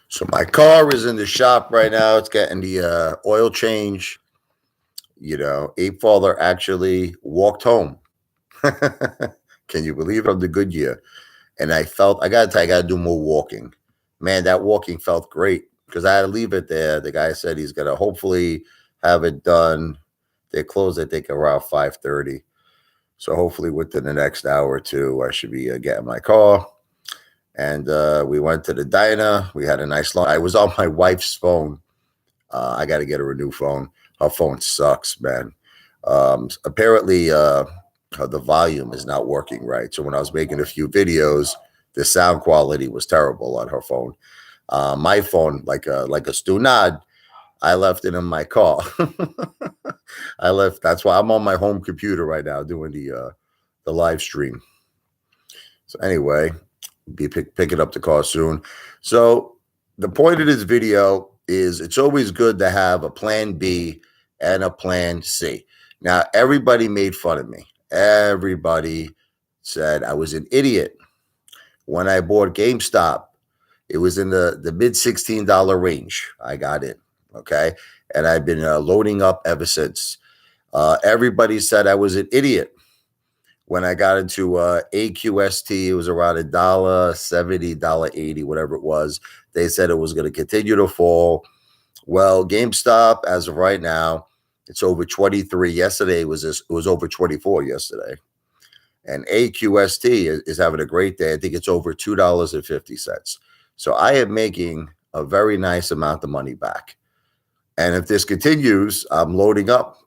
So my car is in the shop right now. It's getting the oil change. Apefather actually walked home. Can you believe it? From the Goodyear, and I gotta tell you, I gotta do more walking. Man, that walking felt great because I had to leave it there. The guy said he's gonna hopefully have it done. They close, I think, around 5:30. So hopefully within the next hour or two, I should be getting my car. And we went to the diner. We had a nice long. I was on my wife's phone. I got to get her a new phone. Her phone sucks, man. Apparently, the volume is not working right. So when I was making a few videos, the sound quality was terrible on her phone. My phone, like a Stunad, I left it in my car. I left. That's why I'm on my home computer right now doing the live stream. So anyway, be picking up the car soon. So the point of this video is it's always good to have a plan B and a plan C. Now, everybody made fun of me. Everybody said I was an idiot when I bought GameStop. It was in the mid $16 range. I got it. Okay. And I've been loading up ever since. Everybody said I was an idiot when I got into AQST. It was around $1.70, $1.80, whatever it was. They said it was going to continue to fall. Well, GameStop, as of right now, it's over 23. Yesterday it was over 24 yesterday. And AQST is having a great day. I think it's over $2.50. So I am making a very nice amount of money back. And if this continues, I'm loading up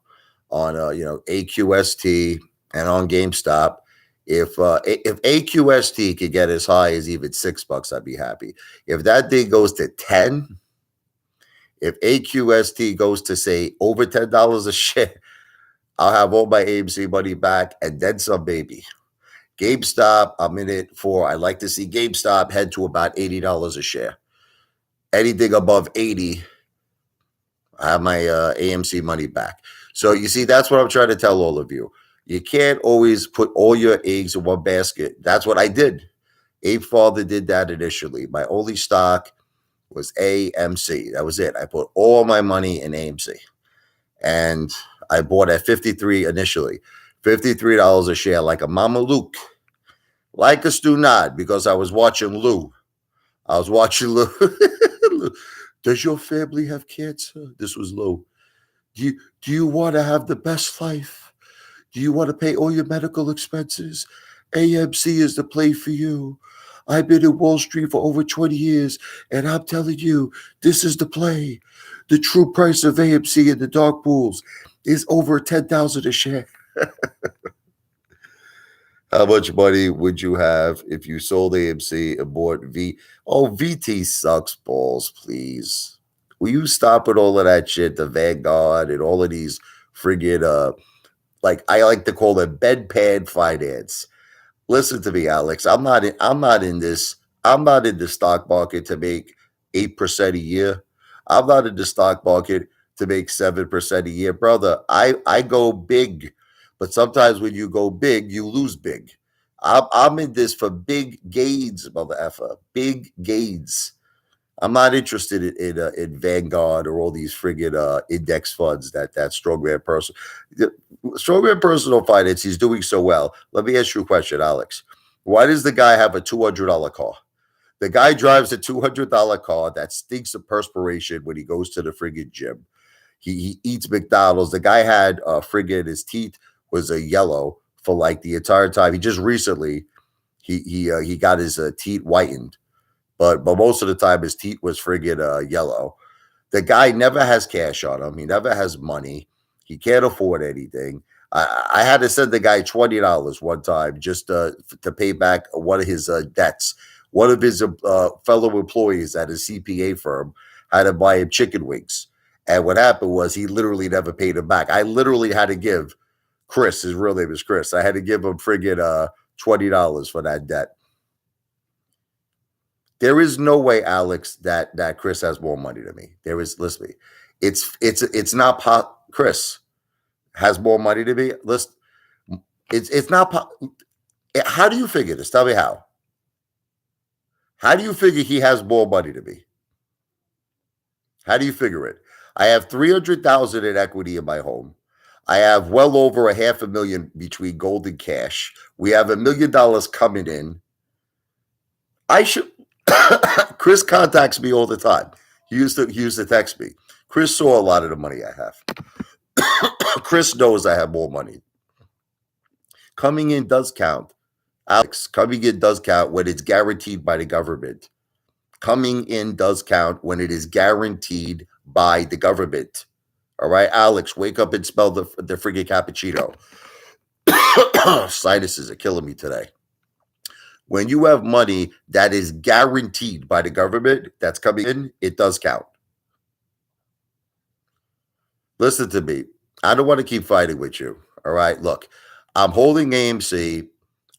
on AQST and on GameStop. If AQST could get as high as even $6, I'd be happy. If that thing goes to 10, if AQST goes to say over $10 a share, I'll have all my AMC money back and then some, baby. GameStop, I'm in it for. I like to see GameStop head to about $80 a share. Anything above 80, I have my AMC money back. So you see, that's what I'm trying to tell all of you. You can't always put all your eggs in one basket. That's what I did. Apefather did that initially. My only stock was AMC. That was it. I put all my money in AMC. And I bought at 53 initially. $53 a share, like a Mama Luke. Like a Stu Nod, because I was watching Lou. I was watching Lou. Does your family have cancer? This was Lou. Do you want to have the best life? Do you want to pay all your medical expenses? AMC is the play for you. I've been in Wall Street for over 20 years, and I'm telling you, this is the play. The true price of AMC in the dark pools is over 10,000 a share. How much money would you have if you sold AMC and bought V? Oh, VT sucks balls, please. Will you stop with all of that shit, the Vanguard and all of these friggin' like I like to call it bedpan finance. Listen to me, Alex. I'm not in this. I'm not in the stock market to make 8% a year. I'm not in the stock market to make 7% a year, brother. I go big, but sometimes when you go big, you lose big. I'm in this for big gains, mother effer. Big gains. I'm not interested in Vanguard or all these friggin' index funds that Strongman person. Strongman Personal Finance, he's doing so well. Let me ask you a question, Alex. Why does the guy have a $200 car? The guy drives a $200 car that stinks of perspiration when he goes to the friggin' gym. He eats McDonald's. The guy had friggin' his teeth was a yellow for like the entire time. He just recently he got his teeth whitened. But most of the time his teeth was friggin' yellow. The guy never has cash on him. He never has money. He can't afford anything. I had to send the guy $20 one time just to pay back one of his debts. One of his fellow employees at his CPA firm had to buy him chicken wings. And what happened was he literally never paid him back. I literally had to give Chris, his real name is Chris, I had to give him friggin' $20 for that debt. There is no way, Alex, that Chris has more money than me. There is, listen to me. It's not Chris has more money than me. Listen, it's not. How do you figure this? Tell me how. How do you figure he has more money than me? How do you figure it? I have 300,000 in equity in my home. I have well over a half a million between gold and cash. We have $1 million coming in. I should. Chris contacts me all the time. He used to text me. Chris saw a lot of the money I have. Chris knows I have more money. Coming in does count. Alex, coming in does count when it's guaranteed by the government. Coming in does count when it is guaranteed by the government. All right, Alex, wake up and spell the friggin' cappuccino. Sinuses are killing me today. When you have money that is guaranteed by the government that's coming in, it does count. Listen to me. I don't want to keep fighting with you. All right. Look, I'm holding AMC.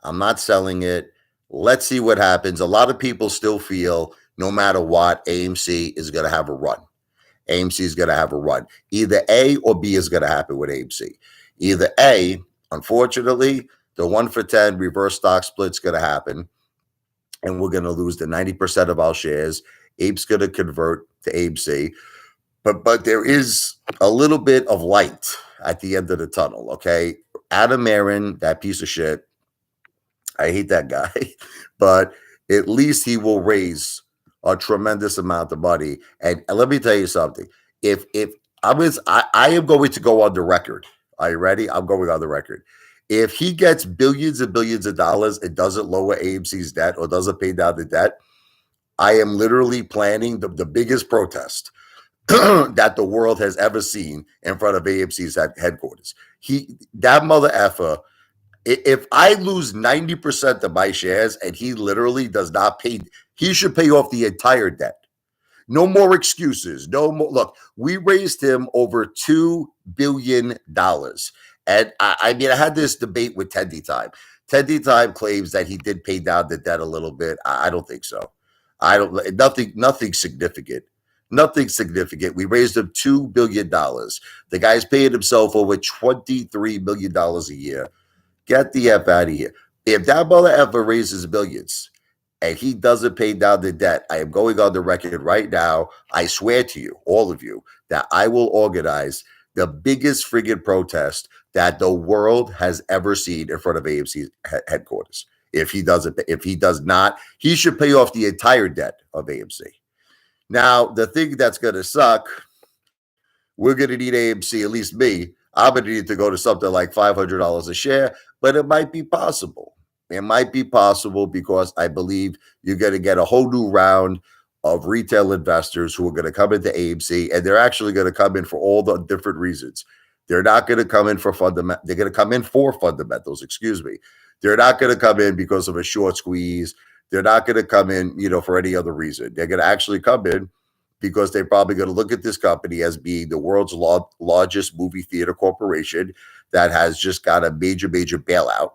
I'm not selling it. Let's see what happens. A lot of people still feel no matter what, AMC is going to have a run. AMC is going to have a run. Either A or B is going to happen with AMC. Either A, unfortunately, the 1-for-10 reverse stock split is going to happen, and we're going to lose the 90% of our shares. Ape's going to convert to AMC. But there is a little bit of light at the end of the tunnel, okay? Adam Aaron, that piece of shit, I hate that guy, but at least he will raise a tremendous amount of money. And let me tell you something. If I am going to go on the record. Are you ready? I'm going on the record. If he gets billions and billions of dollars and doesn't lower AMC's debt or doesn't pay down the debt, I am literally planning the biggest protest that the world has ever seen in front of AMC's headquarters. That mother effer, if I lose 90% of my shares and he literally does not pay, he should pay off the entire debt. No more excuses. No more. Look, we raised him over $2 billion. And I mean, I had this debate with Tendy Time. Tendy Time claims that he did pay down the debt a little bit. I don't think so. Nothing significant. Nothing significant. We raised him $2 billion. The guy's paying himself over $23 million a year. Get the F out of here. If that mother ever raises billions and he doesn't pay down the debt, I am going on the record right now. I swear to you, all of you, that I will organize the biggest friggin' protest that the world has ever seen in front of AMC's headquarters. If he does not, he should pay off the entire debt of AMC. Now, the thing that's going to suck, we're going to need AMC, at least me. I'm going to need to go to something like $500 a share, but it might be possible. It might be possible because I believe you're going to get a whole new round of retail investors who are going to come into AMC, and they're actually going to come in for all the different reasons. They're not going to come in for fundamental. They're going to come in for fundamentals. Excuse me. They're not going to come in because of a short squeeze. They're not going to come in, for any other reason. They're going to actually come in because they're probably going to look at this company as being the world's largest movie theater corporation that has just got a major bailout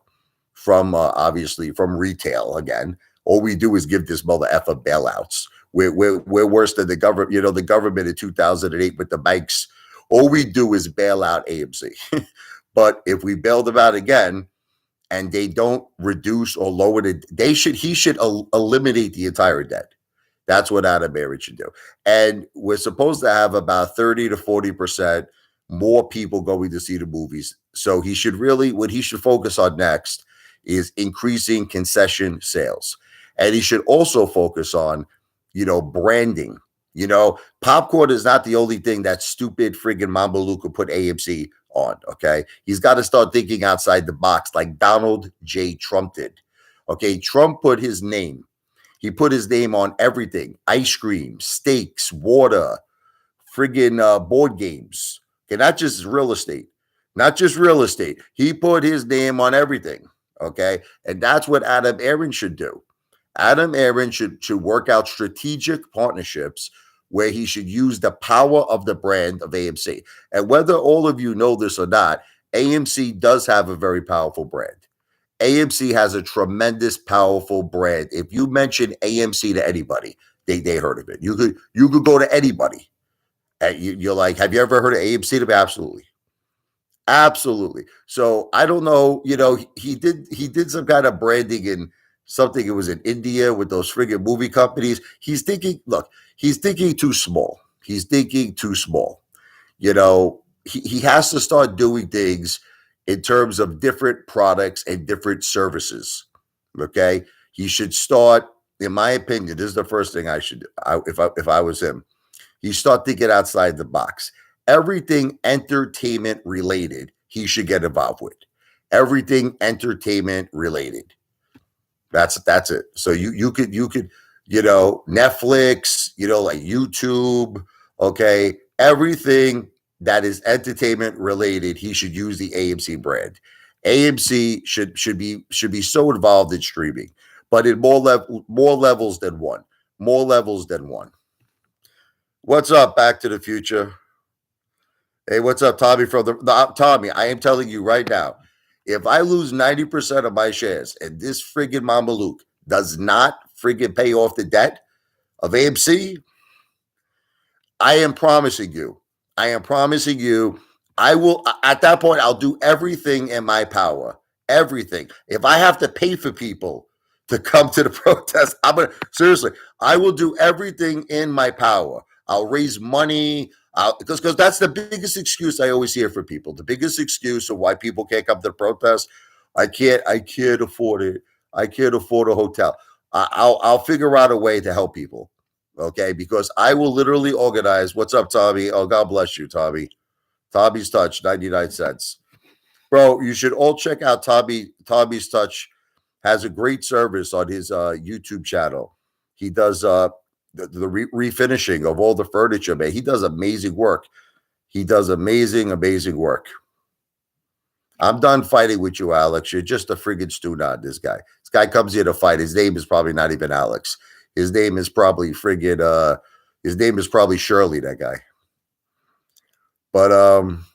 from obviously from retail. Again, all we do is give this mother effer bailouts. We're worse than the government. The government in 2008 with the banks. All we do is bail out AMC. But if we bail them out again, and they don't reduce or lower it, he should eliminate the entire debt. That's what Adam Aaron should do. And we're supposed to have about 30 to 40% more people going to see the movies. So what he should focus on next is increasing concession sales. And he should also focus on, branding. Popcorn is not the only thing that stupid friggin' Mamba Luca put AMC on, okay? He's got to start thinking outside the box like Donald J. Trump did. Okay, Trump put his name. He put his name on everything. Ice cream, steaks, water, friggin' board games. Okay, not just real estate. Not just real estate. He put his name on everything, okay? And that's what Adam Aaron should do. Adam Aaron should work out strategic partnerships where he should use the power of the brand of AMC. And whether all of you know this or not, AMC does have a very powerful brand. AMC has a tremendous, powerful brand. If you mention AMC to anybody, they heard of it. You could go to anybody. And you're like, have you ever heard of AMC? Absolutely. Absolutely. So I don't know, he did some kind of branding in something. It was in India with those friggin' movie companies. He's thinking too small. He's thinking too small. You know, he has to start doing things in terms of different products and different services. Okay. He should start, in my opinion, this is the first thing I should do. If I was him, he start thinking outside the box. Everything entertainment related, he should get involved with. Everything entertainment related. That's it. So you could Netflix, like YouTube, okay, everything that is entertainment related, he should use the AMC brand. AMC should be so involved in streaming, but in more levels than one. More levels than one. What's up, Back to the Future? Hey, what's up, Tommy from Tommy? I am telling you right now, if I lose 90% of my shares and this friggin' Mama Luke does not friggin' pay off the debt of AMC, I am promising you, I will, at that point, I'll do everything in my power. Everything. If I have to pay for people to come to the protest, seriously, I will do everything in my power. I'll raise money. Because that's the biggest excuse I always hear from people. The biggest excuse of why people can't come to the protest, I can't afford it. I can't afford a hotel. I'll figure out a way to help people. Okay, because I will literally organize. What's up, Tommy? Oh, God bless you, Tommy. Tommy's Touch, 99 cents. Bro, you should all check out Tommy's Touch. Has a great service on his YouTube channel. He does the refinishing of all the furniture, man. He does amazing work. He does amazing work. I'm done fighting with you, Alex. You're just a friggin' student, this guy. This guy comes here to fight. His name is probably not even Alex. His name is probably his name is probably Shirley, that guy. But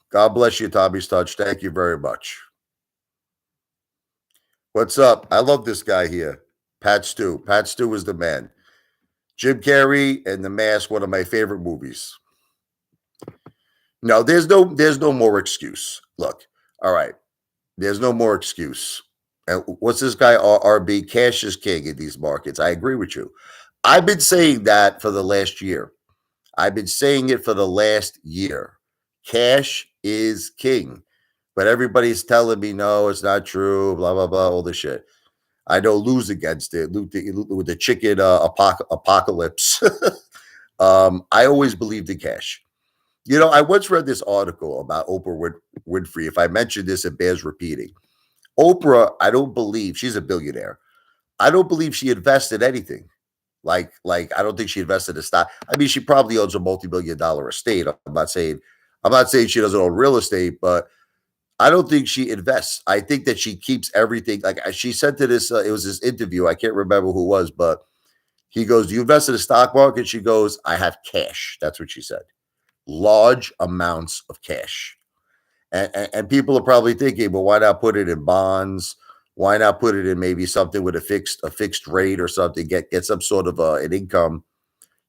God bless you, Tommy's Touch. Thank you very much. What's up? I love this guy here. Pat Stu. Pat Stu is the man. Jim Carrey and The Mask, one of my favorite movies. No, there's no more excuse. Look, all right. There's no more excuse. And what's this guy, RB? Cash is king in these markets. I agree with you. I've been saying that for the last year. I've been saying it for the last year. Cash is king. But everybody's telling me, no, it's not true, blah, blah, blah, all this shit. I know Lou's against it. Lou, with the chicken apocalypse. I always believed in cash. I once read this article about Oprah Winfrey. If I mention this, it bears repeating. Oprah, I don't believe she's a billionaire. I don't believe she invested anything. Like I don't think she invested in stock. I mean, she probably owns a multi-million-dollar estate. I'm not saying she doesn't own real estate, but I don't think she invests. I think that she keeps everything. Like she said to this, it was this interview. I can't remember who it was, but he goes, "Do you invest in the stock market?" She goes, "I have cash." That's what she said. Large amounts of cash. And people are probably thinking, well, why not put it in bonds? Why not put it in maybe something with a fixed rate or something? Get some sort of an income.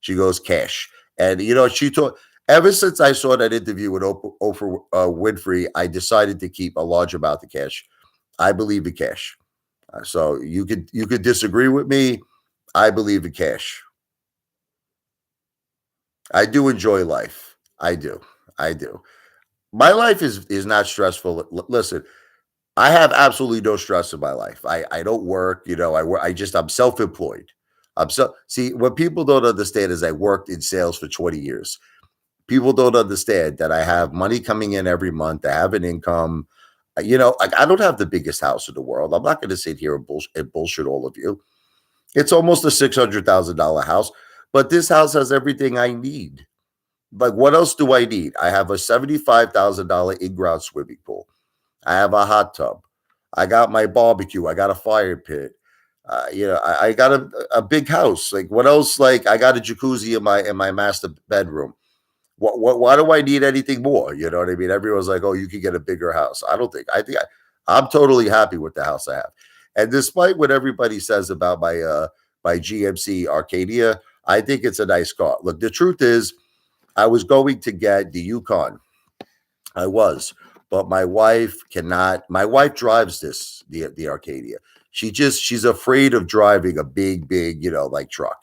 She goes cash. And she told. Ever since I saw that interview with Oprah Winfrey, I decided to keep a large amount of cash. I believe in cash. So you could disagree with me. I believe in cash. I do enjoy life. I do. My life is not stressful. Listen, I have absolutely no stress in my life. I don't work. I work. I'm self-employed. See, what people don't understand is I worked in sales for 20 years. People don't understand that I have money coming in every month. I have an income. Like I don't have the biggest house in the world. I'm not going to sit here and bullshit all of you. It's almost a $600,000 house, but this house has everything I need. Like, what else do I need? I have a $75,000 in-ground swimming pool. I have a hot tub. I got my barbecue. I got a fire pit. I got a big house. Like, what else? Like, I got a jacuzzi in my master bedroom. Why do I need anything more? You know what I mean? Everyone's like, oh, you can get a bigger house. I don't think. I'm totally happy with the house I have. And despite what everybody says about my GMC Arcadia, I think it's a nice car. Look, the truth is, I was going to get the Yukon. I was, but my wife cannot. My wife drives the Arcadia. She's afraid of driving a big, like truck.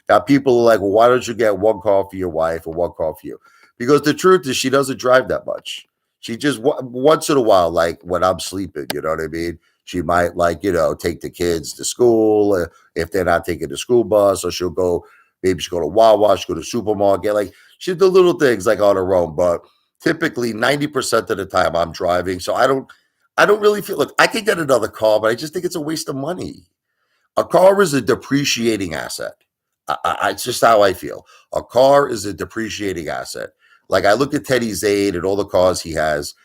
Now people are like, well, why don't you get one car for your wife or one car for you? Because the truth is, she doesn't drive that much. She just once in a while, like when I'm sleeping, you know what I mean? She might like, take the kids to school if they're not taking the school bus, or she'll go, maybe she'll go to Wawa, she'll go to supermarket. Like she do little things like on her own, but typically 90% of the time I'm driving. So I don't really feel like I could get another car, but I just think it's a waste of money. A car is a depreciating asset. It's just how I feel. A car is a depreciating asset. Like I look at Teddy Zayd and all the cars he has.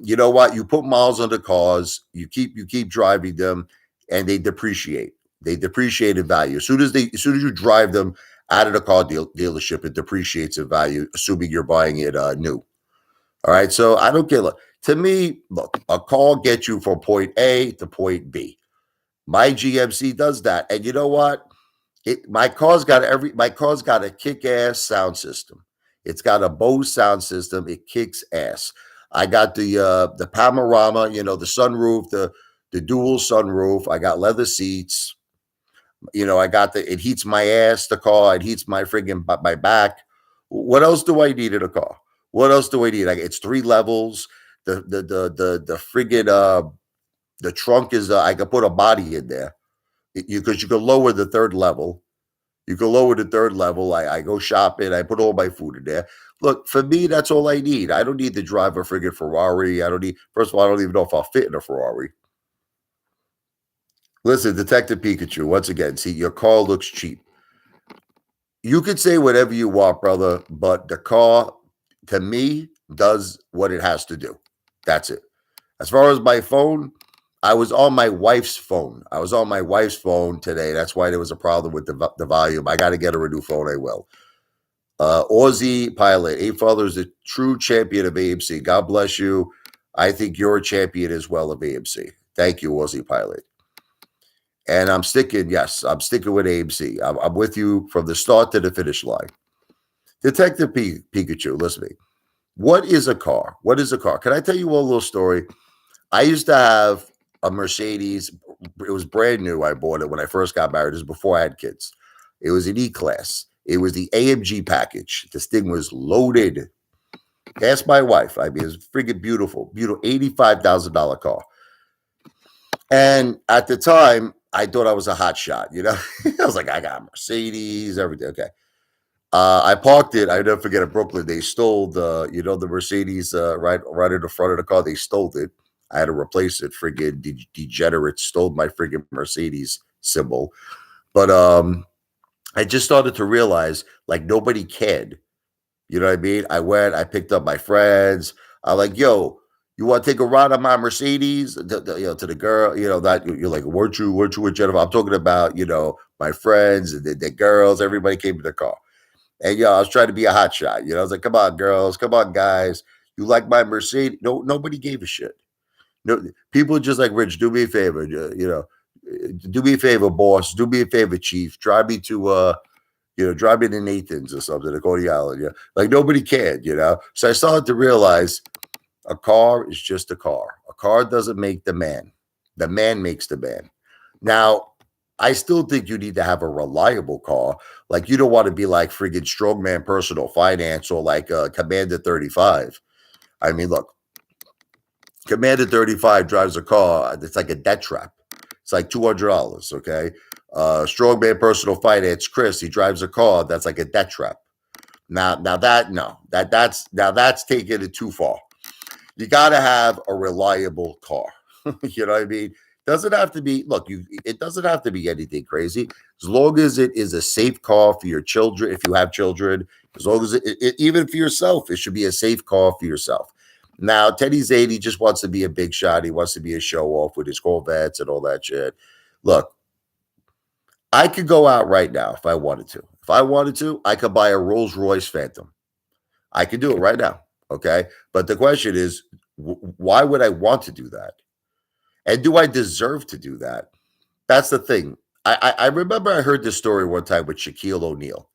You know what? You put miles on the cars, you keep driving them, and they depreciate. They depreciate in value. As soon as you drive them out of the car dealership, it depreciates in value, assuming you're buying it new. All right. So I don't get. To me, look, a car gets you from point A to point B. My GMC does that, and you know what? My car's got a kick-ass sound system. It's got a Bose sound system. It kicks ass. I got the panorama, the sunroof, the dual sunroof. I got leather seats. I got it heats my ass, the car. It heats my friggin' my back. What else do I need in a car? What else do I need? Like it's 3 levels. The friggin' the trunk is I could put a body in there. Because you can lower the third level. You can lower the third level. I go shopping. I put all my food in there. Look, for me, that's all I need. I don't need to drive a friggin' Ferrari. I don't need. First of all, I don't even know if I'll fit in a Ferrari. Listen, Detective Pikachu. Once again, see, your car looks cheap. You could say whatever you want, brother, but the car, to me, does what it has to do. That's it. As far as my phone, I was on my wife's phone. I was on my wife's phone today. That's why there was a problem with the volume. I got to get her a new phone. I will. Aussie Pilot, Apefather is a true champion of AMC. God bless you. I think you're a champion as well of AMC. Thank you, Aussie Pilot. And I'm sticking with AMC. I'm with you from the start to the finish line. Detective Pikachu, listen to me. What is a car? What is a car? Can I tell you a little story? I used to have a Mercedes. It was brand new. I bought it when I first got married. This was before I had kids. It was an E-Class. It was the AMG package. This thing was loaded. Ask my wife. I mean, it was freaking beautiful. Beautiful $85,000 car. And at the time, I thought I was a hot shot. I was like, I got Mercedes, everything. Okay. I parked it. I never forget in Brooklyn. They stole the Mercedes right in the front of the car. They stole it. I had to replace it. Friggin' degenerates stole my friggin' Mercedes symbol. But I just started to realize like nobody cared. You know what I mean? I picked up my friends. I'm like, yo, you want to take a ride on my Mercedes? To the girl, that you're like, weren't you with Jennifer? I'm talking about, my friends and the girls. Everybody came to the car. And I was trying to be a hot shot. I was like, come on, girls, come on, guys. You like my Mercedes? No, nobody gave a shit. No, people just like, Rich, do me a favor, do me a favor, boss. Do me a favor, chief. Drive me to drive me to Nathan's or something, to Coney Island. Yeah. Like nobody cared, So I started to realize a car is just a car. A car doesn't make the man. The man makes the man. Now, I still think you need to have a reliable car. Like you don't want to be like friggin' Strongman Personal Finance or like Commander 35. I mean, look, Commander 35 drives a car that's like a debt trap. It's like $200, okay? Strongman Personal Finance, Chris, he drives a car that's like a debt trap. That's taking it too far. You got to have a reliable car. You know what I mean? Doesn't have to be, it doesn't have to be anything crazy. As long as it is a safe car for your children, if you have children, as long as even for yourself, it should be a safe car for yourself. Now, Teddy Zayd, he just wants to be a big shot. He wants to be a show off with his Corvettes and all that shit. Look, I could go out right now if I wanted to. If I wanted to, I could buy a Rolls Royce Phantom. I could do it right now. Okay. But the question is, why would I want to do that? And do I deserve to do that? That's the thing. I remember I heard this story one time with Shaquille O'Neal.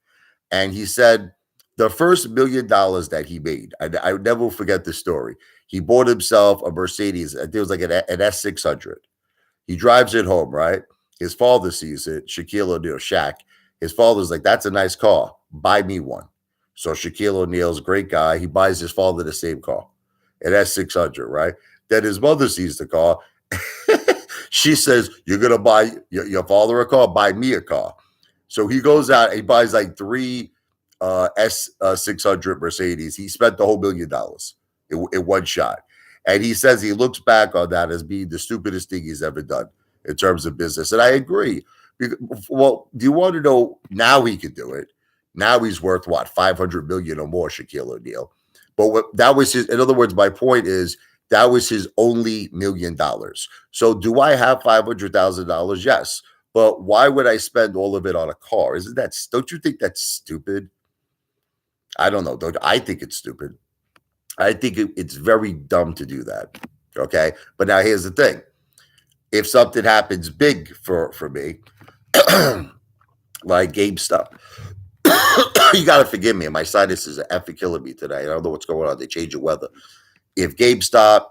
And he said the first $1 million that he made, I never forget the story. He bought himself a Mercedes. I think it was like an S600. He drives it home, right? His father sees it, Shaquille O'Neal, Shaq. His father's like, "That's a nice car. Buy me one." So Shaquille O'Neal's a great guy. He buys his father the same car. And that's 600, right? Then his mother sees the car. She says, "You're gonna buy your father a car, buy me a car." So he goes out and he buys like three S600 Mercedes. He spent the whole $1 million in one shot. And he says he looks back on that as being the stupidest thing he's ever done in terms of business. And I agree. Well, do you want to know now he could do it? Now he's worth what, 500 million or more, Shaquille O'Neal. But that was his, in other words, my point is that was his only $1 million. So do I have $500,000? Yes. But why would I spend all of it on a car? Don't you think that's stupid? I don't know. I think it's stupid. I think it's very dumb to do that. Okay. But now here's the thing. If something happens big for me, like GameStop, you got to forgive me. My sinuses are effing killing me today. I don't know what's going on. They change the weather. If GameStop,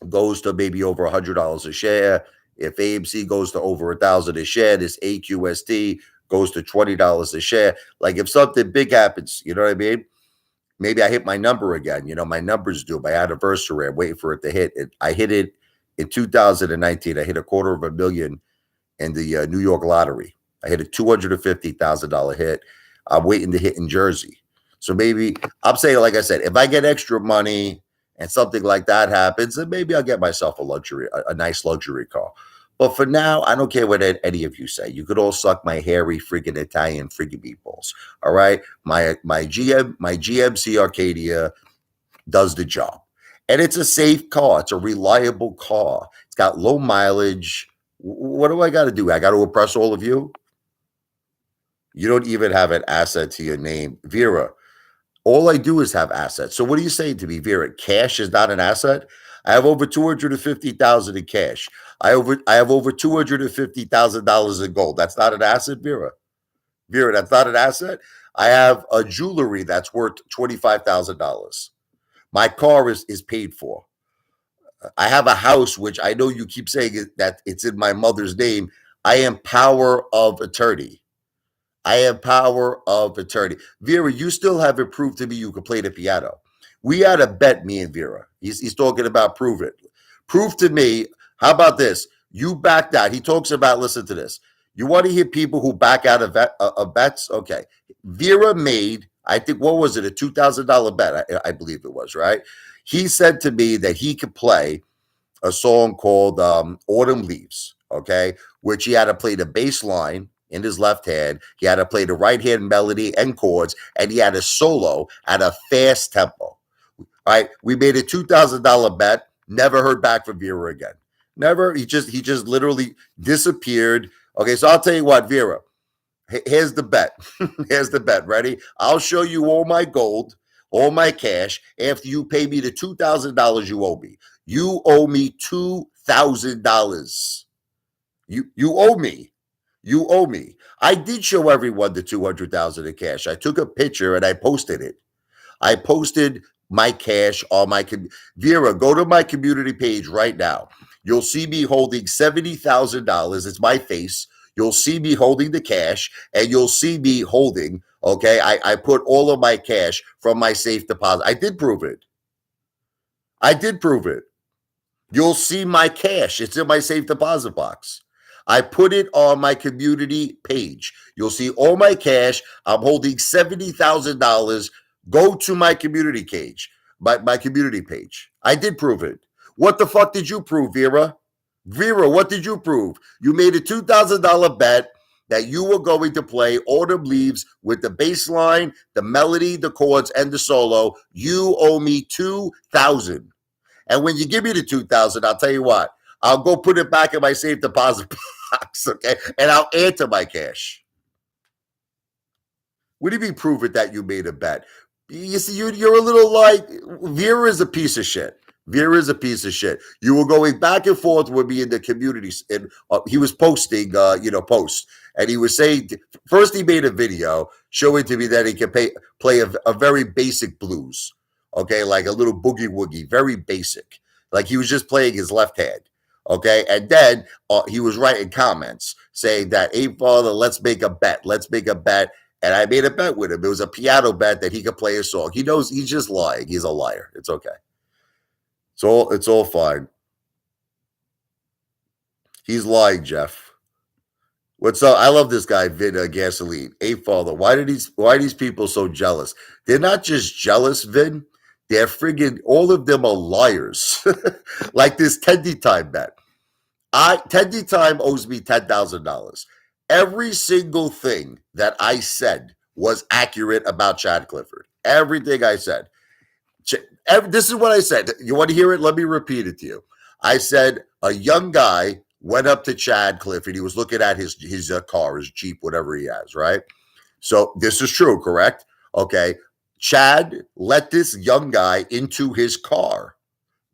goes to maybe over $100 a share, if AMC goes to over 1,000 a share, this AQST goes to $20 a share. Like if something big happens, you know what I mean? Maybe I hit my number again. My numbers due, my anniversary. I'm waiting for it to hit. I hit it in 2019. I hit $250,000 in the New York lottery. I hit a $250,000 hit. I'm waiting to hit in Jersey. So maybe I'm saying, like I said, if I get extra money and something like that happens, then maybe I'll get myself a nice luxury car. But for now, I don't care what any of you say. You could all suck my hairy friggin' Italian friggin' meatballs. All right. My GMC Arcadia does the job. And it's a safe car. It's a reliable car. It's got low mileage. What do I got to do? I got to impress all of you? You don't even have an asset to your name. Vera, all I do is have assets. So what are you saying to me, Vera? Cash is not an asset? I have over 250,000 in cash. I have over $250,000 in gold. That's not an asset, Vera. Vera, that's not an asset. I have a jewelry that's worth $25,000. My car is paid for. I have a house, which I know you keep saying that it's in my mother's name. I am power of attorney. I have power of attorney. Vera, you still haven't proved to me you can play the piano. We had a bet, me and Vera. He's talking about prove it. Prove to me. How about this? You backed out. He talks about, listen to this. You want to hear people who back out of bets? Okay. Vera made, I think, what was it? A $2,000 bet, I believe it was, right? He said to me that he could play a song called Autumn Leaves, okay, which he had to play the bass line in his left hand. He had to play the right hand melody and chords, and he had a solo at a fast tempo. All right, we made a $2,000 bet. Never heard back from Vera again. Never. He just literally disappeared. Okay, so I'll tell you what, Vera. Here's the bet. Here's the bet. Ready? I'll show you all my gold, all my cash after you pay me the $2,000 you owe me. You owe me $2,000. You owe me. You owe me. I did show everyone the $200,000 in cash. I took a picture and I posted it. I posted my cash on my Vera, go to my community page right now. You'll see me holding $70,000. It's my face. You'll see me holding the cash, and you'll see me holding, okay, I put all of my cash from my safe deposit. I did prove it. I did prove it. You'll see my cash. It's in my safe deposit box. I put it on my community page. You'll see all my cash. I'm holding $70,000. Go to my community page, my community page. I did prove it. What the fuck did you prove, Vera? Vera, what did you prove? You made a $2,000 bet that you were going to play Autumn Leaves with the bass line, the melody, the chords, and the solo. You owe me $2,000. And when you give me the $2,000, I'll tell you what, I'll go put it back in my safe deposit box, okay? And I'll add to my cash. What do you mean prove it that you made a bet? You see, you're a little like, Vera is a piece of shit. Vera is a piece of shit. You were going back and forth with me in the community, and he was posting, posts, and he was saying, first he made a video showing to me that he can play a very basic blues, okay, like a little boogie woogie, very basic, like he was just playing his left hand, Okay. And then he was writing comments saying that, hey, father, let's make a bet. Let's make a bet. And I made a bet with him. It was a piano bet that he could play a song. He knows he's just lying. He's a liar. It's okay. It's all fine. He's lying, Jeff. What's up? I love this guy, Vin Gasoline. Hey, father, why are these people so jealous? They're not just jealous, Vin. They're friggin' all of them are liars. Like this Tendy Time bet. Tendy Time owes me $10,000. Every single thing that I said was accurate about Chad Clifford. Everything I said. This is what I said. You want to hear it? Let me repeat it to you. I said a young guy went up to Chad Clifford. He was looking at his car, his Jeep, whatever he has, right? So this is true, correct? Okay. Chad let this young guy into his car.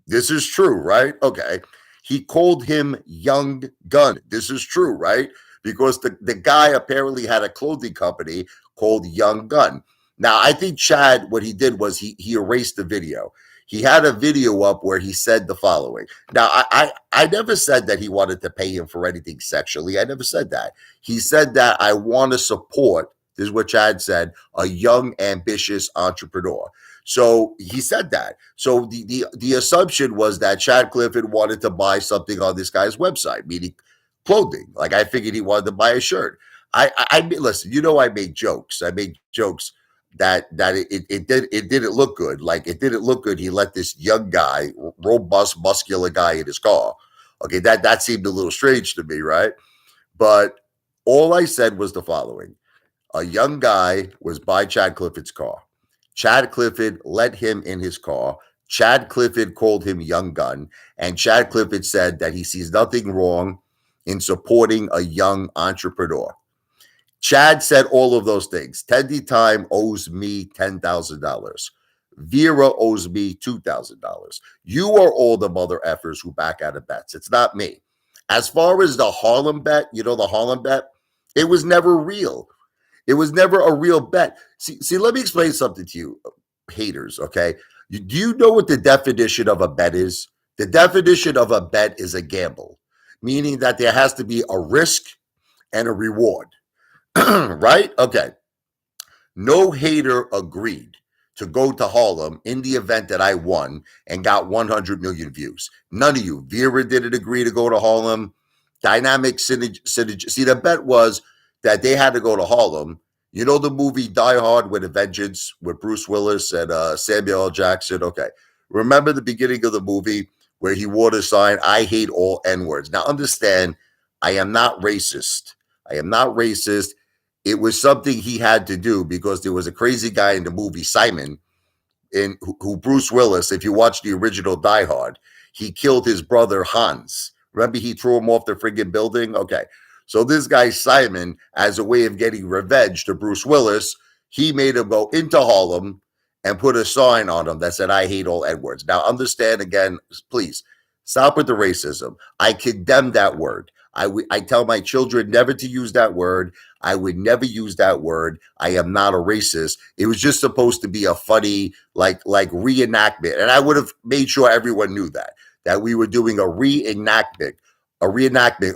This is true, right? Okay. He called him Young Gun. This is true, right? Because the guy apparently had a clothing company called Young Gun. Now, I think Chad, what he did was he erased the video. He had a video up where he said the following. Now, I never said that he wanted to pay him for anything sexually. I never said that. He said that I want to support, this is what Chad said, a young, ambitious entrepreneur. So he said that. So the assumption was that Chad Clifford wanted to buy something on this guy's website, meaning clothing. Like I figured he wanted to buy a shirt. I listen. You know, I make jokes. I make jokes that it didn't look good. Like it didn't look good. He let this young guy, robust, muscular guy, in his car. Okay, that seemed a little strange to me, right? But all I said was the following: a young guy was by Chad Clifford's car. Chad Clifford let him in his car. Chad Clifford called him Young Gun. And Chad Clifford said that he sees nothing wrong in supporting a young entrepreneur. Chad said all of those things. Tendy Time owes me $10,000. Vera owes me $2,000. You are all the mother effers who back out of bets. It's not me. As far as the Harlem bet, the Harlem bet, it was never real. It was never a real bet. See, let me explain something to you, haters, okay? Do you know what the definition of a bet is? The definition of a bet is a gamble, meaning that there has to be a risk and a reward, right? Okay. No hater agreed to go to Harlem in the event that I won and got 100 million views. None of you. Vera didn't agree to go to Harlem. Dynamic synergy. See, the bet was that they had to go to Harlem. You know the movie Die Hard with a Vengeance with Bruce Willis and Samuel L. Jackson? Okay. Remember the beginning of the movie where he wore the sign, I hate all N-words. Now understand, I am not racist. I am not racist. It was something he had to do because there was a crazy guy in the movie, Simon, who Bruce Willis, if you watch the original Die Hard, he killed his brother Hans. Remember he threw him off the friggin' building? Okay. So this guy, Simon, as a way of getting revenge to Bruce Willis, he made him go into Harlem and put a sign on him that said, I hate all N-words. Now understand again, please, stop with the racism. I condemn that word. I tell my children never to use that word. I would never use that word. I am not a racist. It was just supposed to be a funny, like reenactment. And I would have made sure everyone knew that we were doing a reenactment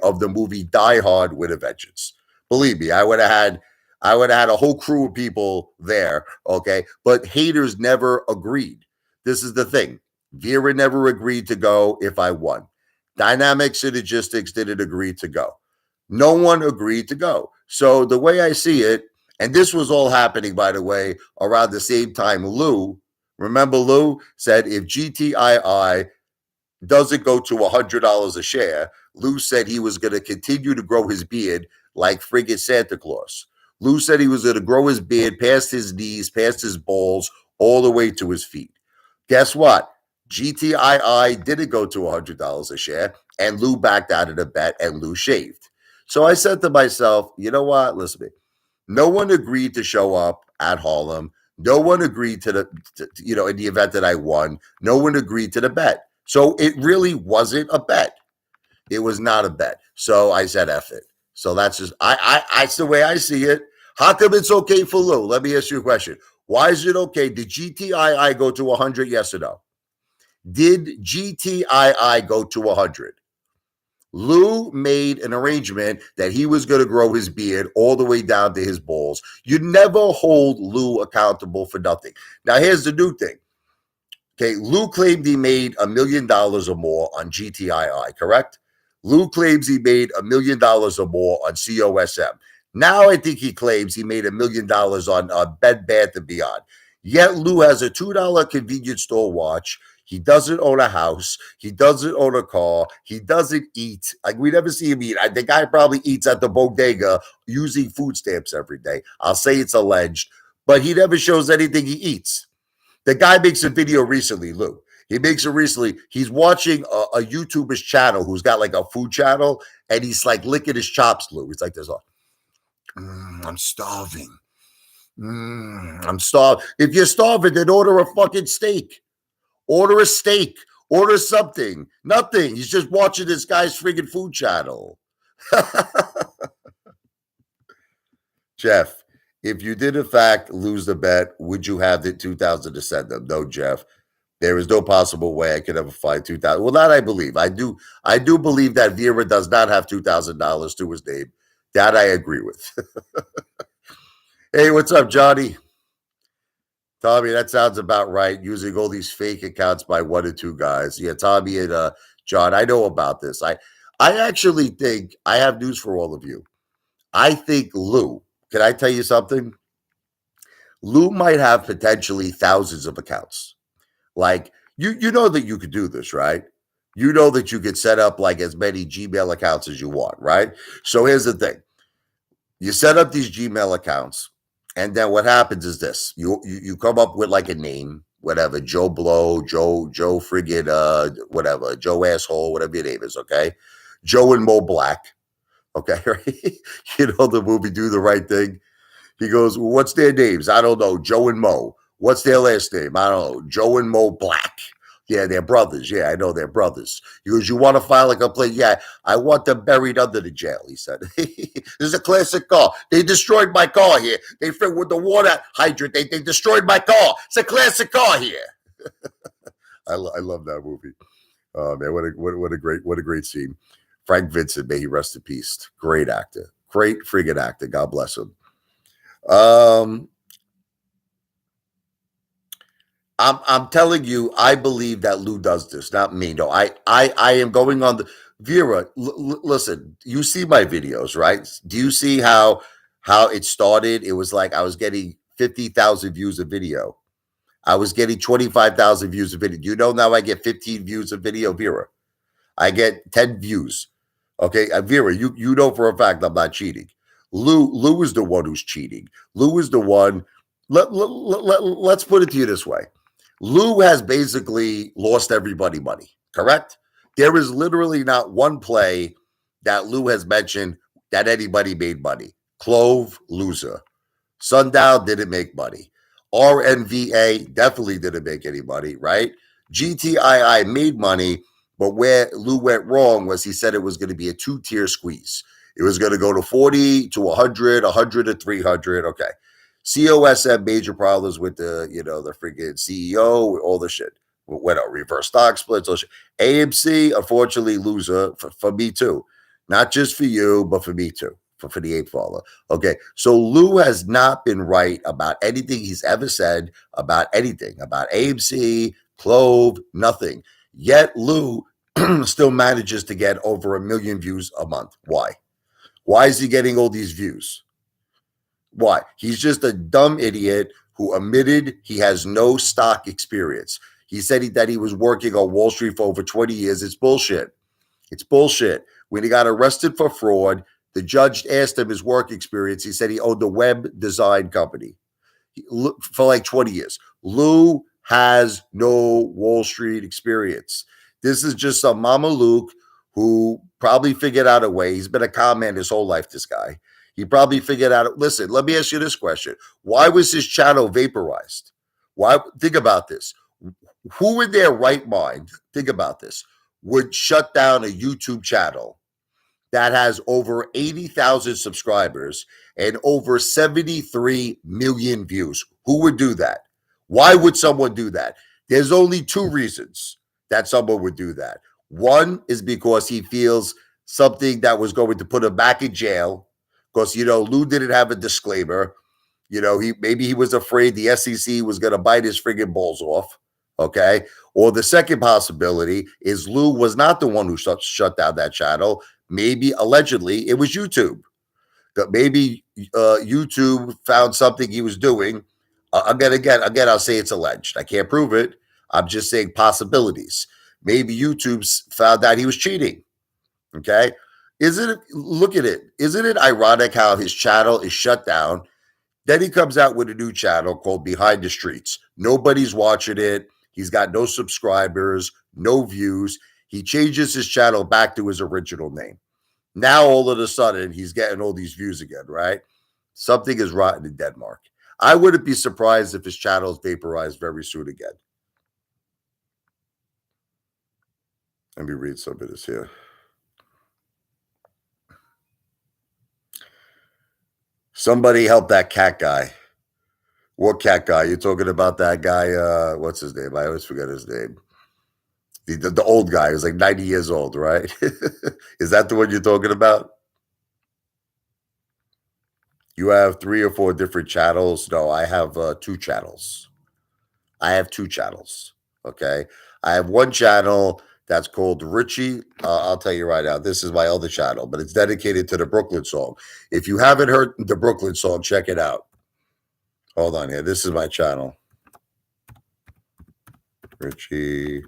of the movie Die Hard with a Vengeance. Believe me, I would have had a whole crew of people there. Okay. But haters never agreed. This is the thing. Vera never agreed to go if I won. Dynamic Synergistics didn't agree to go. No one agreed to go. So the way I see it, and this was all happening, by the way, around the same time Lou, remember Lou said if GTII doesn't go to $100 a share, Lou said he was going to continue to grow his beard like friggin' Santa Claus. Lou said he was going to grow his beard past his knees, past his balls, all the way to his feet. Guess what? GTII didn't go to $100 a share, and Lou backed out of the bet, and Lou shaved. So I said to myself, you know what? Listen to me. No one agreed to show up at Harlem. No one agreed to in the event that I won. No one agreed to the bet. So it really wasn't a bet. It was not a bet. So I said, F it. So that's just, that's the way I see it. How come it's okay for Lou? Let me ask you a question. Why is it okay? Did GTII go to 100? Yes or no? Did GTII go to 100? Lou made an arrangement that he was going to grow his beard all the way down to his balls. You never hold Lou accountable for nothing. Now, here's the new thing. Okay, Lou claimed he made $1 million or more on GTII, correct? Lou claims he made $1 million or more on COSM. Now I think he claims he made $1 million on Bed Bath & Beyond. Yet Lou has a $2 convenience store watch. He doesn't own a house. He doesn't own a car. He doesn't eat. Like, we never see him eat. The guy probably eats at the bodega using food stamps every day. I'll say it's alleged, but he never shows anything he eats. The guy makes a video recently, Lou. He makes it recently. He's watching a YouTuber's channel who's got like a food channel, and he's like licking his chops, Lou. He's like this, I'm starving. I'm starving. If you're starving, then order a fucking steak. Order a steak. Order something. Nothing. He's just watching this guy's friggin' food channel. Jeff, if you did in fact lose the bet, would you have the 2,000 to send them? No, Jeff. There is no possible way I could ever find 2,000. Well, that I believe. I do believe that Vera does not have $2,000 to his name. That I agree with. Hey, what's up, Johnny? Tommy, that sounds about right. Using all these fake accounts by one or two guys. Yeah, Tommy and John, I know about this. I actually think I have news for all of you. I think Lou, can I tell you something? Lou might have potentially thousands of accounts. Like, you know that you could do this, right? You know that you could set up like as many Gmail accounts as you want, right? So here's the thing. You set up these Gmail accounts, and then what happens is this. You come up with like a name, whatever, Joe Blow, Joe friggin' whatever, Joe Asshole, whatever your name is, okay? Joe and Mo Black, okay? Right? You know the movie Do the Right Thing? He goes, well, what's their names? I don't know. Joe and Mo. What's their last name? I don't know. Joe and Mo Black. Yeah, they're brothers. Yeah, I know they're brothers. He goes, you want to file a complaint? Yeah, I want them buried under the jail, he said. This is a classic car. They destroyed my car here. They with the water hydrant. They destroyed my car. It's a classic car here. I love that movie. Oh man, what a great scene. Frank Vincent, may he rest in peace. Great actor. Great friggin' actor. God bless him. I'm telling you, I believe that Lou does this, not me. No, I am going on the Vera. Listen, you see my videos, right? Do you see how it started? It was like I was getting 50,000 views a video. I was getting 25,000 views a video. Do you know now I get 15 views a video, Vera? I get 10 views. Okay, Vera, you know for a fact I'm not cheating. Lou is the one who's cheating. Lou is the one. Let's put it to you this way. Lou has basically lost everybody money, correct? There is literally not one play that Lou has mentioned that anybody made money. Clove, loser. Sundown didn't make money. RNVA definitely didn't make any money, right? GTII made money, but where Lou went wrong was he said it was going to be a two-tier squeeze. It was going to go to 40 to 100, 100 to 300. Okay. COSM major problems with the freaking CEO, all the shit. What reverse stock splits, all shit. AMC, unfortunately, loser for me too. Not just for you, but for me too. For the Apefather. Okay. So Lou has not been right about anything he's ever said about anything, about AMC, Clove, nothing. Yet Lou still manages to get over 1 million views a month. Why? Why is he getting all these views? Why? He's just a dumb idiot who admitted he has no stock experience. He said that he was working on Wall Street for over 20 years. It's bullshit. It's bullshit. When he got arrested for fraud, the judge asked him his work experience. He said he owned a web design company for like 20 years. Lou has no Wall Street experience. This is just some Mama Luke who probably figured out a way. He's been a con man his whole life, this guy. He probably figured out, listen, let me ask you this question. Why was his channel vaporized? Why? Think about this. Who in their right mind, think about this, would shut down a YouTube channel that has over 80,000 subscribers and over 73 million views? Who would do that? Why would someone do that? There's only two reasons that someone would do that. One is because he feels something that was going to put him back in jail because Lou didn't have a disclaimer. He was afraid the SEC was going to bite his friggin' balls off. Okay. Or the second possibility is Lou was not the one who shut down that channel. Maybe allegedly it was YouTube. Maybe YouTube found something he was doing. Again, I'll say it's alleged. I can't prove it. I'm just saying possibilities. Maybe YouTube's found out he was cheating. Okay. Look at it. Isn't it ironic how his channel is shut down? Then he comes out with a new channel called Behind the Streets. Nobody's watching it. He's got no subscribers, no views. He changes his channel back to his original name. Now, all of a sudden, he's getting all these views again, right? Something is rotten in Denmark. I wouldn't be surprised if his channel is vaporized very soon again. Let me read some of this here. Somebody help that cat guy. What cat guy? You're talking about that guy, what's his name? I always forget his name. The old guy who's like 90 years old, right? Is that the one you're talking about? You have 3 or 4 different channels. No, I have 2 channels. I have 2 channels. Okay. I have one channel that's called Richie. I'll tell you right now, this is my other channel, but it's dedicated to the Brooklyn song. If you haven't heard the Brooklyn song, check it out. Hold on here. This is my channel. Richie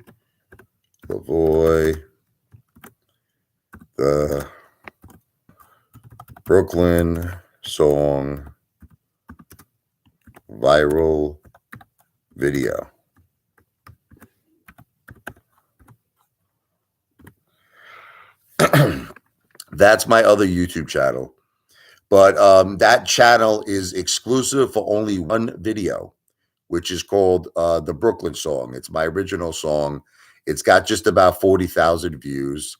Lavoy, the Brooklyn song viral video. That's my other YouTube channel. But that channel is exclusive for only one video, which is called the Brooklyn song. It's my original song. It's got just about 40,000 views.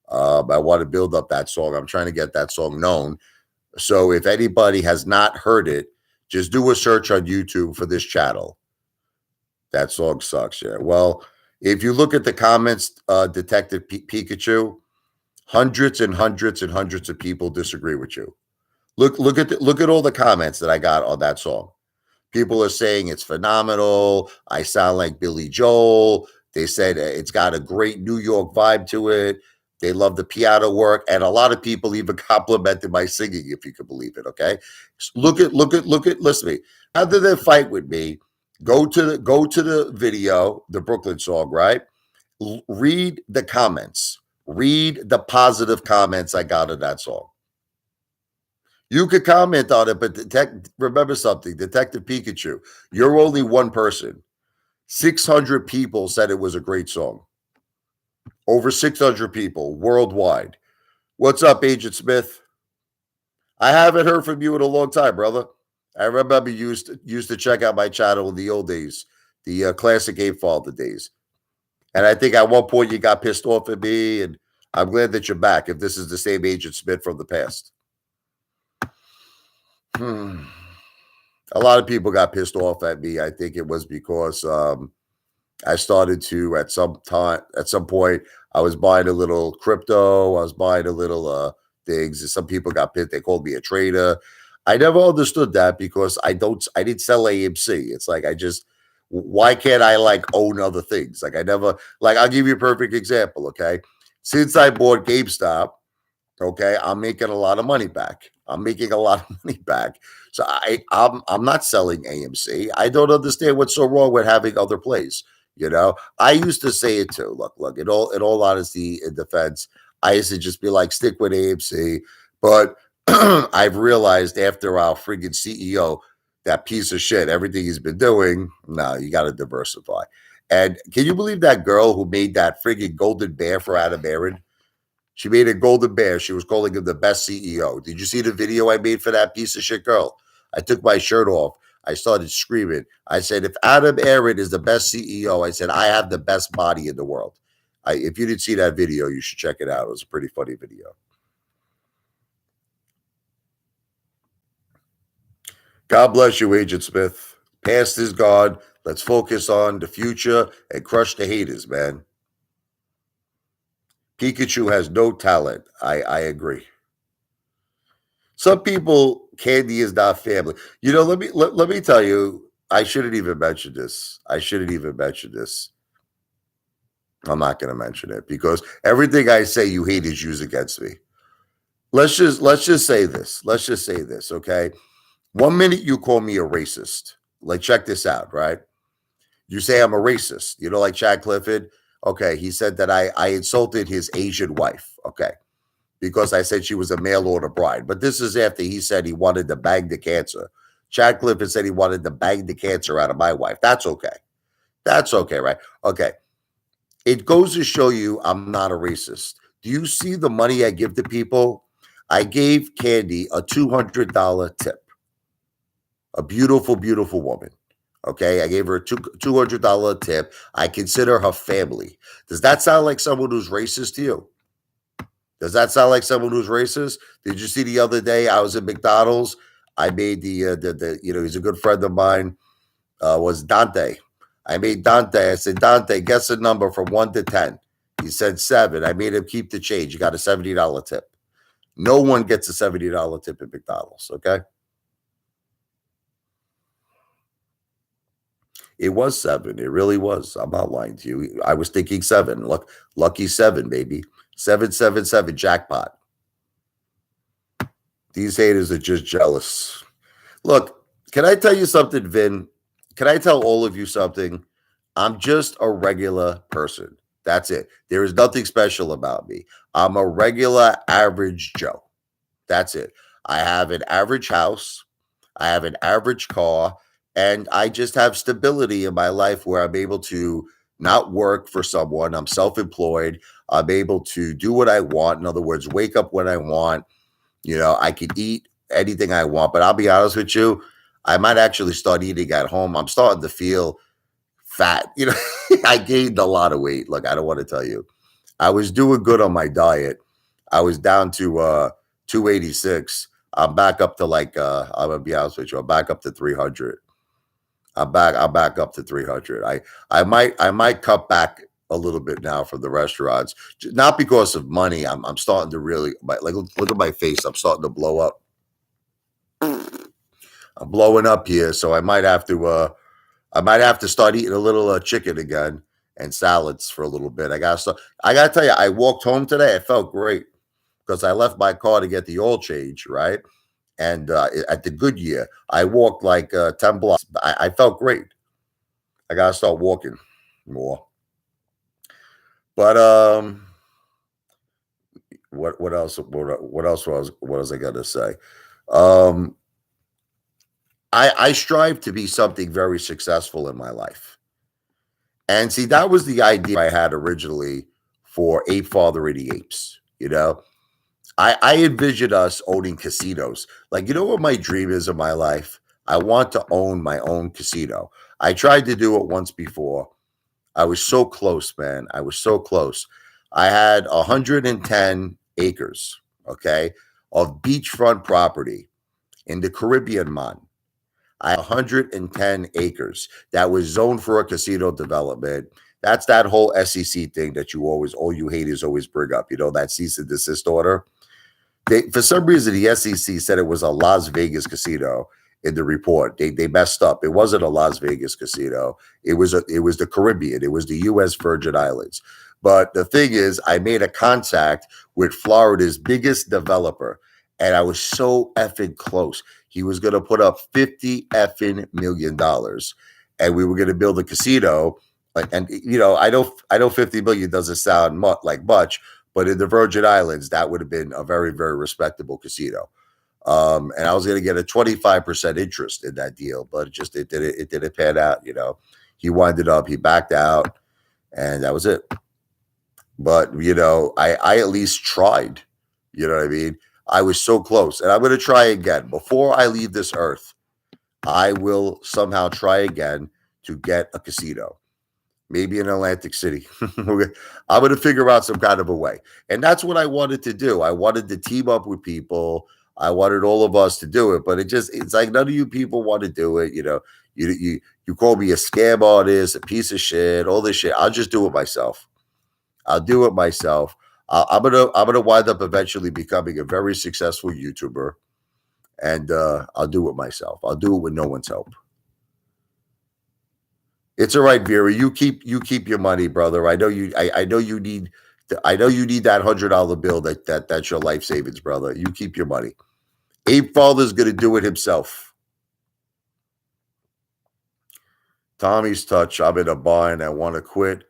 I want to build up that song. I'm trying to get that song known. So if anybody has not heard it, just do a search on YouTube for this channel. That song sucks. Yeah. Well, if you look at the comments, Detective Pikachu, hundreds and hundreds and hundreds of people disagree with you. Look at all the comments that I got on that song. People are saying it's phenomenal. I sound like Billy Joel. They said it's got a great New York vibe to it. They love the piano work, and a lot of people even complimented my singing, if you could believe it. Okay, look at. Listen to me. Rather than fight with me, go to the video, the Brooklyn song. Right. Read the comments. Read the positive comments I got in that song. You could comment on it, but remember something, Detective Pikachu, you're only one person. 600 people said it was a great song. Over 600 people worldwide. What's up, Agent Smith? I haven't heard from you in a long time, brother. I remember you used to check out my channel in the old days, the classic Apefather days. And I think at one point you got pissed off at me, and I'm glad that you're back if this is the same Agent Smith from the past. A lot of people got pissed off at me. I think it was because I started to at some point, I was buying a little crypto. I was buying a little things. Some people got pissed. They called me a trader. I never understood that because I didn't sell AMC. It's like why can't I like own other things? Like I'll give you a perfect example. Okay. Since I bought GameStop, okay, I'm making a lot of money back. So I'm not selling AMC. I don't understand what's so wrong with having other plays. I used to say it too. Look. In all honesty, in defense, I used to just be like, stick with AMC. But I've realized after our friggin' CEO, that piece of shit, everything he's been doing, no, you got to diversify. And can you believe that girl who made that friggin' golden bear for Adam Aaron? She made a golden bear. She was calling him the best CEO. Did you see the video I made for that piece of shit girl? I took my shirt off. I started screaming. I said, if Adam Aaron is the best CEO, I said, I have the best body in the world. If you didn't see that video, you should check it out. It was a pretty funny video. God bless you, Agent Smith. Past is gone. Let's focus on the future and crush the haters, man. Pikachu has no talent. I agree. Some people, candy is not family. Let me tell you, I shouldn't even mention this. I shouldn't even mention this. I'm not going to mention it because everything I say you hate is used against me. Let's just say this. Let's just say this, okay? 1 minute you call me a racist. Like, check this out, right? You say I'm a racist. You know, like Chad Clifford. Okay, he said that I insulted his Asian wife. Okay, because I said she was a mail order bride. But this is after he said he wanted to bang the cancer. Chad Clifford said he wanted to bang the cancer out of my wife. That's okay. That's okay, right? Okay. It goes to show you I'm not a racist. Do you see the money I give to people? I gave Candy a $200 tip. A beautiful, beautiful woman. Okay. I gave her a $200 tip. I consider her family. Does that sound like someone who's racist to you? Does that sound like someone who's racist? Did you see the other day I was at McDonald's? I made he's a good friend of mine, was Dante. I made Dante. I said, Dante, guess a number from 1 to 10. He said 7. I made him keep the change. He got a $70 tip. No one gets a $70 tip at McDonald's. Okay. It was 7. It really was. I'm not lying to you. I was thinking 7. Look, lucky 7, baby. 777 jackpot. These haters are just jealous. Look, can I tell you something, Vin? Can I tell all of you something? I'm just a regular person. That's it. There is nothing special about me. I'm a regular average Joe. That's it. I have an average house. I have an average car. And I just have stability in my life where I'm able to not work for someone. I'm self employed. I'm able to do what I want. In other words, wake up when I want. I could eat anything I want, but I'll be honest with you, I might actually start eating at home. I'm starting to feel fat. I gained a lot of weight. Look, I don't want to tell you. I was doing good on my diet. I was down to 286. I'm back up to I'm gonna be honest with you. I'm back up to 300. I'm back up to 300. I might cut back a little bit now from the restaurants, not because of money. I'm starting to really look at my face. I'm starting to blow up. I'm blowing up here, so I might have to start eating a little chicken again and salads for a little bit. I gotta tell you, I walked home today. I felt great because I left my car to get the oil change, right? And at the Goodyear, I walked like 10 blocks. I felt great. I gotta start walking more. But what else? What else I gotta say? Um, I strive to be something very successful in my life. And see, that was the idea I had originally for Apefather and the Apes. I envision us owning casinos. Like, what my dream is in my life? I want to own my own casino. I tried to do it once before. I was so close, man. I was so close. I had 110 acres, okay, of beachfront property in the Caribbean, man. I had 110 acres that was zoned for a casino development. That's that whole SEC thing that all you haters always bring up, that cease and desist order. For some reason, the SEC said it was a Las Vegas casino in the report. They messed up. It wasn't a Las Vegas casino. It was the Caribbean. It was the U.S. Virgin Islands. But the thing is, I made a contact with Florida's biggest developer, and I was so effing close. He was going to put up $50 effing million, and we were going to build a casino. And I know 50 million doesn't sound like much, but in the Virgin Islands, that would have been a very, very respectable casino. And I was going to get a 25% interest in that deal, but it didn't pan out. He backed out, and that was it. But I at least tried. You know what I mean? I was so close, and I'm going to try again before I leave this earth. I will somehow try again to get a casino. Maybe in Atlantic City. I'm going to figure out some kind of a way. And that's what I wanted to do. I wanted to team up with people. I wanted all of us to do it, but it's like none of you people want to do it. You call me a scam artist, a piece of shit, all this shit. I'll just do it myself. I'll do it myself. I'm gonna wind up eventually becoming a very successful YouTuber, and I'll do it myself. I'll do it with no one's help. It's all right, Vera. You keep your money, brother. I know you. I know you need. I know you need that $100 bill. That's your life savings, brother. You keep your money. Apefather's gonna do it himself. Tommy's touch. I'm in a bind. I want to quit,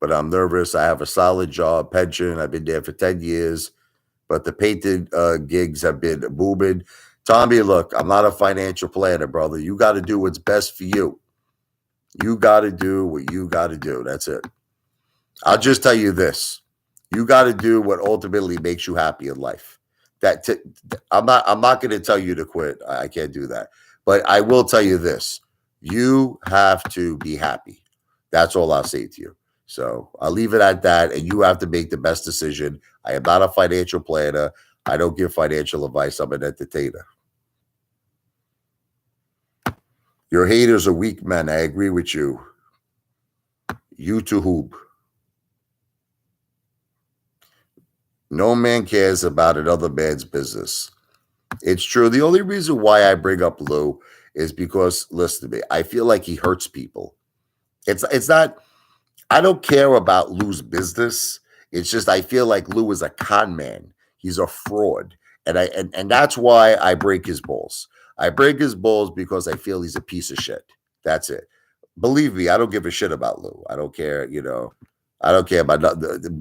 but I'm nervous. I have a solid job, pension. I've been there for 10 years, but the painted gigs have been booming. Tommy, look, I'm not a financial planner, brother. You got to do what's best for you. You got to do what you got to do. That's it. I'll just tell you this: you got to do what ultimately makes you happy in life. I'm not going to tell you to quit. I can't do that, but I will tell you this: you have to be happy. That's all I'll say to you. So I'll leave it at that, and you have to make the best decision. I am not a financial planner. I don't give financial advice. I'm an entertainer. Your haters are weak men. I agree with you. You to hoop. No man cares about another man's business. It's true. The only reason why I bring up Lou is because, listen to me, I feel like he hurts people. It's not, I don't care about Lou's business. It's just I feel like Lou is a con man. He's a fraud. And that's why I break his balls. I break his balls because I feel he's a piece of shit. That's it. Believe me, I don't give a shit about Lou. I don't care, I don't care about nothing.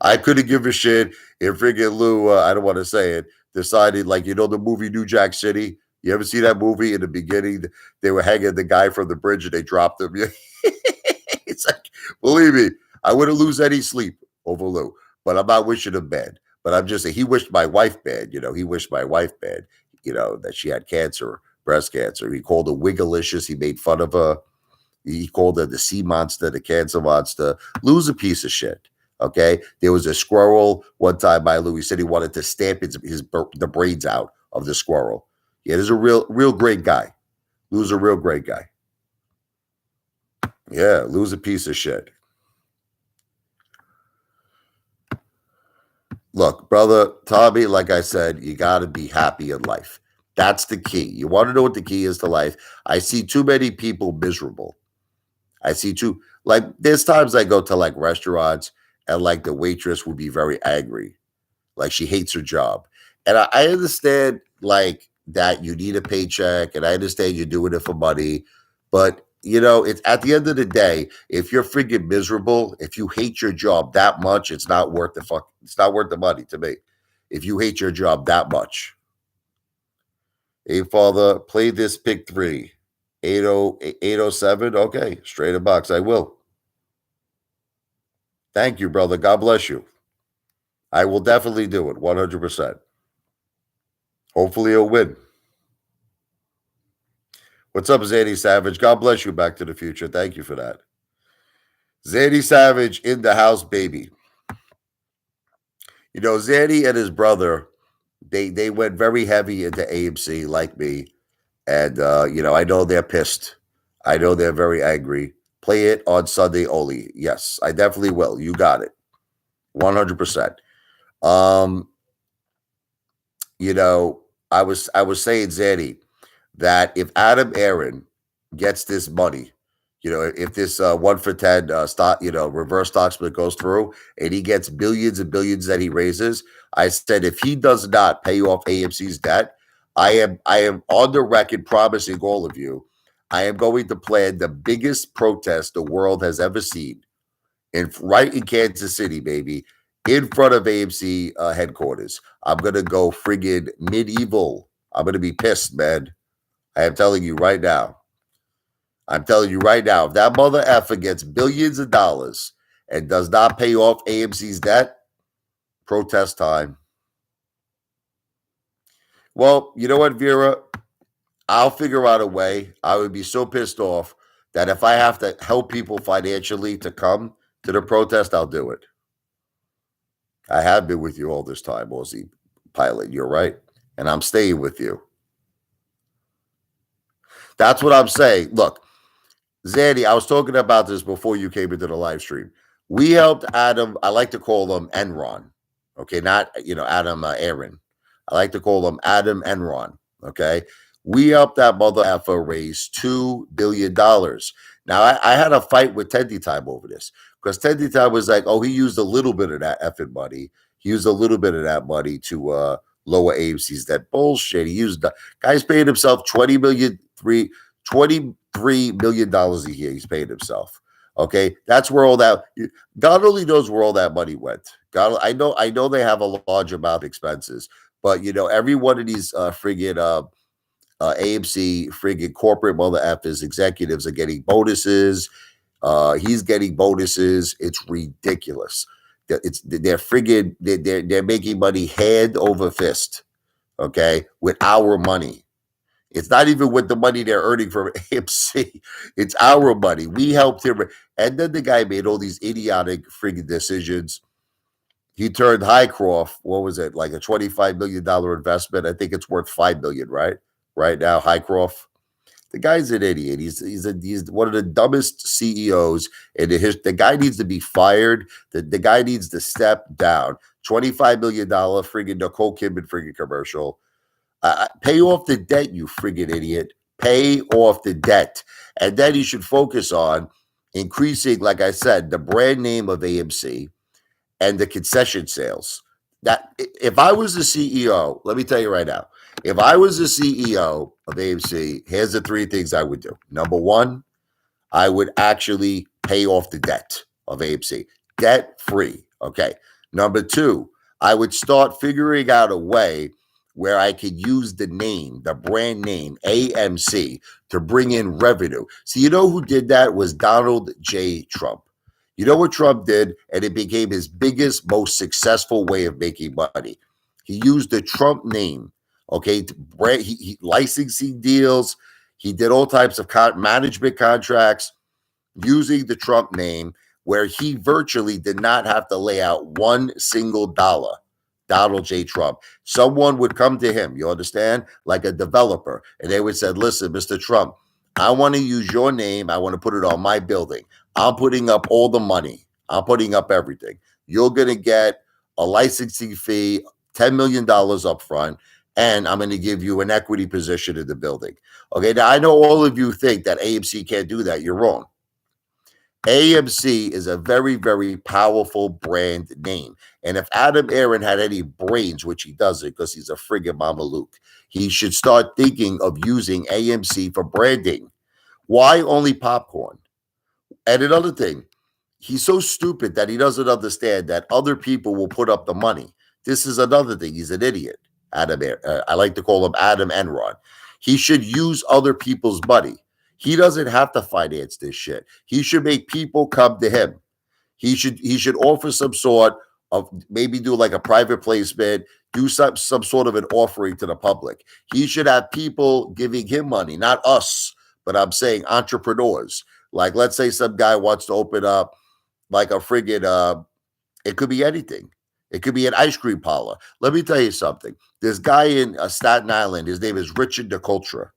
I couldn't give a shit if friggin' Lou, I don't want to say it, decided, like, the movie New Jack City. You ever see that movie? In the beginning, they were hanging the guy from the bridge and they dropped him. It's like, believe me, I wouldn't lose any sleep over Lou, but I'm not wishing him bad. But I'm just saying, he wished my wife bad. He wished my wife bad, that she had cancer, breast cancer. He called her Wiggalicious. He made fun of her. He called her the sea monster, the cancer monster. Lou's a piece of shit. Okay, there was a squirrel one time by Lou. He said he wanted to stamp the braids out of the squirrel. Yeah, there's a real great guy. Lou's a real great guy. Yeah, Lou's a piece of shit. Look, brother Tommy, like I said, you got to be happy in life. That's the key. You want to know what the key is to life? I see too many people miserable. I see too, like, there's times I go to like restaurants and like the waitress would be very angry. Like she hates her job. And I understand like that you need a paycheck and I understand you're doing it for money. But it's at the end of the day, if you're freaking miserable, if you hate your job that much, it's not worth it's not worth the money to me. If you hate your job that much. Hey, father, play this pick 3. 807. Okay, straight in box. I will. Thank you, brother. God bless you. I will definitely do it 100%. Hopefully, he'll win. What's up, Zadie Savage? God bless you. Back to the future. Thank you for that. Zadie Savage in the house, baby. Zadie and his brother, they went very heavy into AMC like me. And, I know they're pissed. I know they're very angry. Play it on Sunday only. Yes, I definitely will. You got it. 100%. I was saying, Zadie, that if Adam Aaron gets this money, if this 1 for 10 stock, reverse stock split goes through and he gets billions and billions that he raises, I said if he does not pay off AMC's debt, I am on the record promising all of you, I am going to plan the biggest protest the world has ever seen right in Kansas City, baby, in front of AMC headquarters. I'm gonna go friggin' medieval. I'm gonna be pissed, man. I am telling you right now. I'm telling you right now, if that mother effer gets billions of dollars and does not pay off AMC's debt, protest time. Well, you know what, Vera? I'll figure out a way. I would be so pissed off that if I have to help people financially to come to the protest, I'll do it. I have been with you all this time, Aussie Pilot. You're right. And I'm staying with you. That's what I'm saying. Look, Zandy, I was talking about this before you came into the live stream. We helped Adam. I like to call him Enron. Okay, not Adam Aaron. I like to call him Adam Enron. Okay, we helped that mother effer raise $2 billion. Now I had a fight with Teddy Time over this because Teddy Time was like, "Oh, he used a little bit of that effing money. He used a little bit of that money to lower AMC's that bullshit. He used the guy's paying himself $23 million a year. He's paying himself." Okay, that's where all that. God only knows where all that money went. God, I know they have a large amount of expenses, but every one of these friggin' AMC friggin' corporate mother effers executives are getting bonuses. He's getting bonuses. It's ridiculous. They're friggin' they're making money hand over fist. Okay, with our money. It's not even with the money they're earning from AMC. It's our money. We helped him. And then the guy made all these idiotic friggin' decisions. He turned Highcroft, what was it, like a $25 million investment? I think it's worth $5 million, right? Right now, Highcroft. The guy's an idiot. He's one of the dumbest CEOs in the guy needs to be fired. The guy needs to step down. $25 million friggin' Nicole Kidman friggin' commercial. Pay off the debt, you friggin' idiot. Pay off the debt. And then you should focus on increasing, like I said, the brand name of AMC and the concession sales. That if I was the CEO, let me tell you right now, if I was the CEO of AMC, here's the three things I would do. Number one, I would actually pay off the debt of AMC, debt free. Okay. Number two, I would start figuring out a way where I could use the name, the brand name AMC to bring in revenue. So you know who did that was Donald J. Trump. You know what Trump did? And it became his biggest, most successful way of making money. He used the Trump name, okay, he licensing deals. He did all types of management contracts using the Trump name, where he virtually did not have to lay out one single dollar. Donald J. Trump. Someone would come to him, you understand, like a developer, and they would say, listen, Mr. Trump, I want to use your name. I want to put it on my building. I'm putting up all the money. I'm putting up everything. You're going to get a licensing fee, $10 million up front, and I'm going to give you an equity position in the building. Okay, now I know all of you think that AMC can't do that. You're wrong. AMC is a very, very powerful brand name. And if Adam Aaron had any brains, which he doesn't because he's a friggin' Mama Luke, he should start thinking of using AMC for branding. Why only popcorn? And another thing, he's so stupid that he doesn't understand that other people will put up the money. This is another thing. He's an idiot. I like to call him Adam Enron. He should use other people's money. He doesn't have to finance this shit. He should make people come to him. He should offer some sort of, maybe do like a private placement, do some sort of an offering to the public. He should have people giving him money, not us, but I'm saying entrepreneurs. Like, let's say some guy wants to open up like a friggin' it could be anything. It could be an ice cream parlor. Let me tell you something. This guy in Staten Island, his name is Richard DeCultra,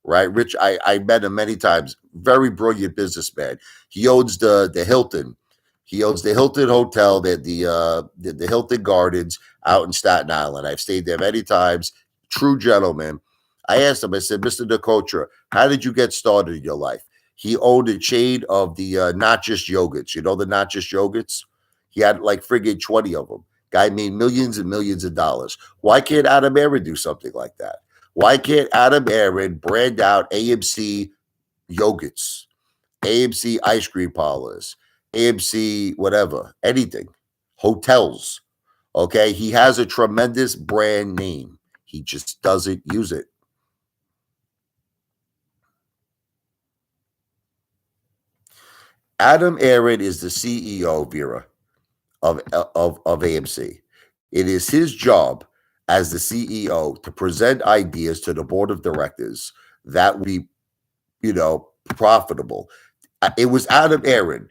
right? Rich, I met him many times. Very brilliant businessman. He owns the Hilton. He owns the Hilton Hotel, the Hilton Gardens out in Staten Island. I've stayed there many times. True gentleman. I asked him, I said, Mr. DeCultra, how did you get started in your life? He owned a chain of the Not Just Yogurts. You know the Not Just Yogurts? He had like friggin' 20 of them. Guy made millions and millions of dollars. Why can't Adam Aaron do something like that? Why can't Adam Aaron brand out AMC yogurts, AMC ice cream parlors, AMC whatever, anything, hotels? Okay, he has a tremendous brand name. He just doesn't use it. Adam Aaron is the CEO, Vera, of AMC. It is his job as the CEO to present ideas to the board of directors that would be, profitable. It was Adam Aaron,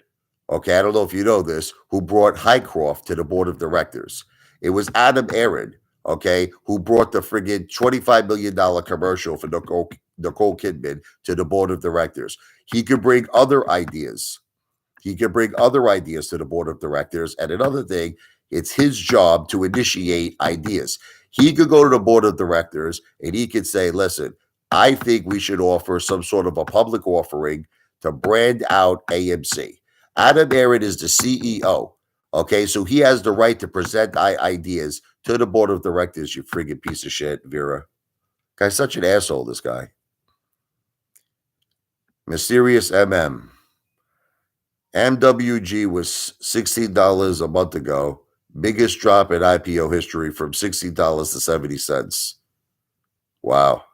okay, I don't know if you know this, who brought Highcroft to the board of directors. It was Adam Aaron, okay, who brought the friggin' $25 million commercial for Nicole Kidman to the board of directors. He could bring other ideas. He can bring other ideas to the board of directors. And another thing, it's his job to initiate ideas. He could go to the board of directors and he could say, listen, I think we should offer some sort of a public offering to brand out AMC. Adam Aron is the CEO. Okay, so he has the right to present ideas to the board of directors, you friggin' piece of shit, Vera. Guy's such an asshole, this guy. Mysterious MM. MWG was $16 a month ago. Biggest drop in IPO history from $16 to 70 cents. Wow.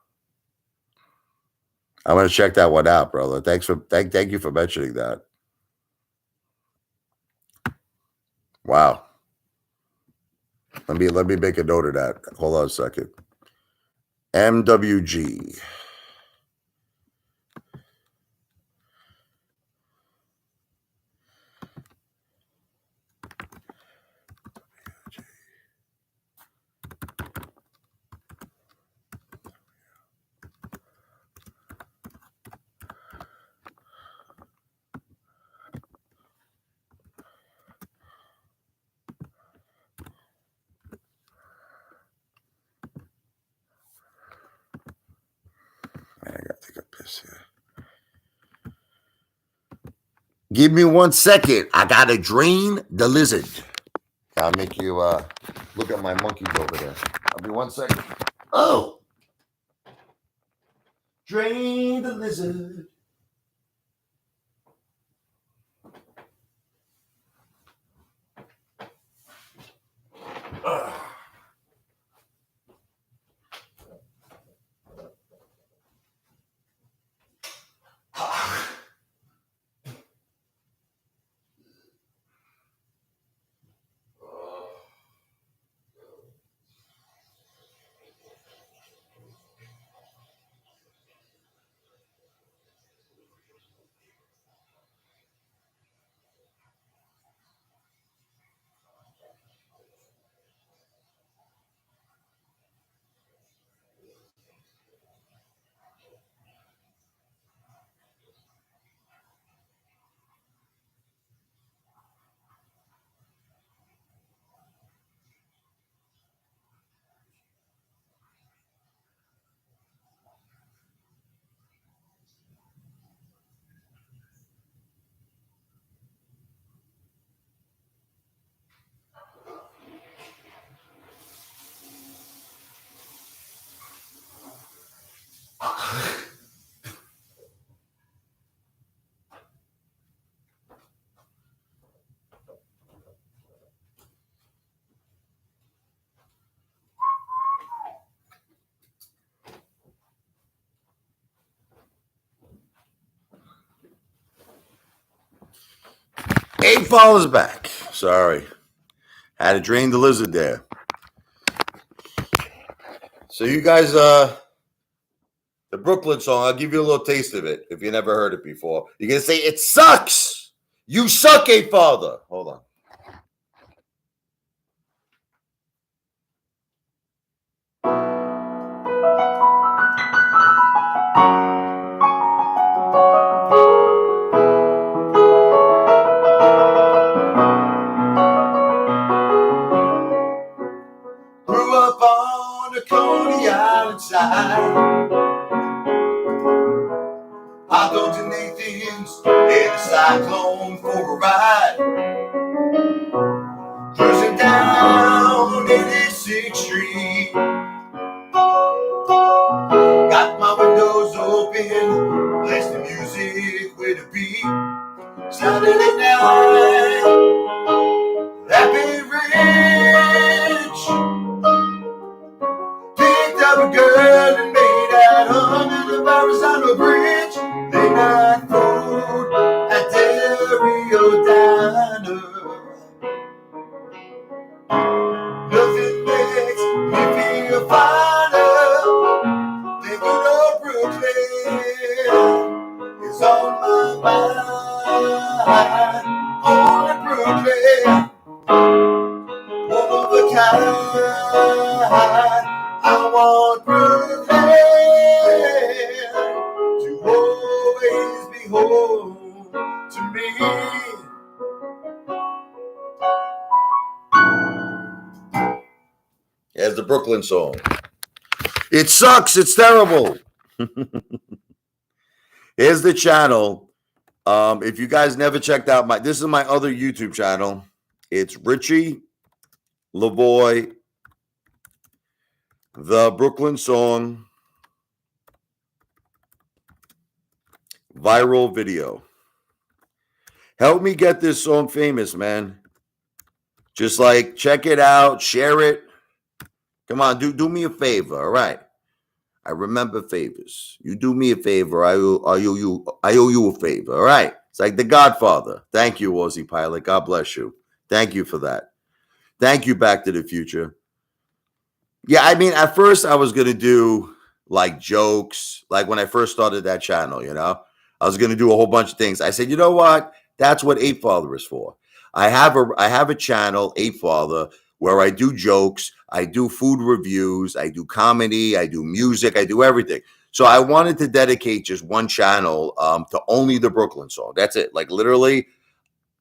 I'm going to check that one out, brother. Thank you for mentioning that. Wow. Let me make a note of that. Hold on a second. MWG. I gotta take a piss here. Give me 1 second. I gotta drain the lizard. I'll make you look at my monkeys over there. I'll be 1 second. Oh! Drain the lizard. Apefather's back. Sorry. Had to drain the lizard there. So you guys, the Brooklyn song, I'll give you a little taste of it if you never heard it before. You're going to say, it sucks. You suck, Apefather. Hold on. Grew up on the Coney Island side. I go to Nathan's in a cyclone for a ride. Cruising down 86th Street. Got my windows open, blasting music with a beat. Saturday night, Happy Rich. Picked up a girl and made out under the Verrazano Bridge. Late night food at Del Rio Diner. Nothing makes me feel finer than good old Brooklyn is on my mind. Only Brooklyn, one of a kind. I want Brooklyn. Brooklyn song. It sucks. It's terrible. Here's the channel. If you guys never checked out this is my other YouTube channel. It's Richie Lavoie, the Brooklyn song viral video. Help me get this song famous, man. Just like check it out, share it. Come on, do me a favor, all right? I remember favors. You do me a favor, I owe you a favor, all right? It's like The Godfather. Thank you, Aussie Pilot. God bless you. Thank you for that. Thank you, Back to the Future. Yeah, I mean, at first I was going to do like jokes, like when I first started that channel, you know? I was going to do a whole bunch of things. I said, you know what? That's what Apefather is for. I have a channel, Apefather, where I do jokes, I do food reviews, I do comedy, I do music, I do everything. So I wanted to dedicate just one channel to only the Brooklyn song. That's it. Like literally,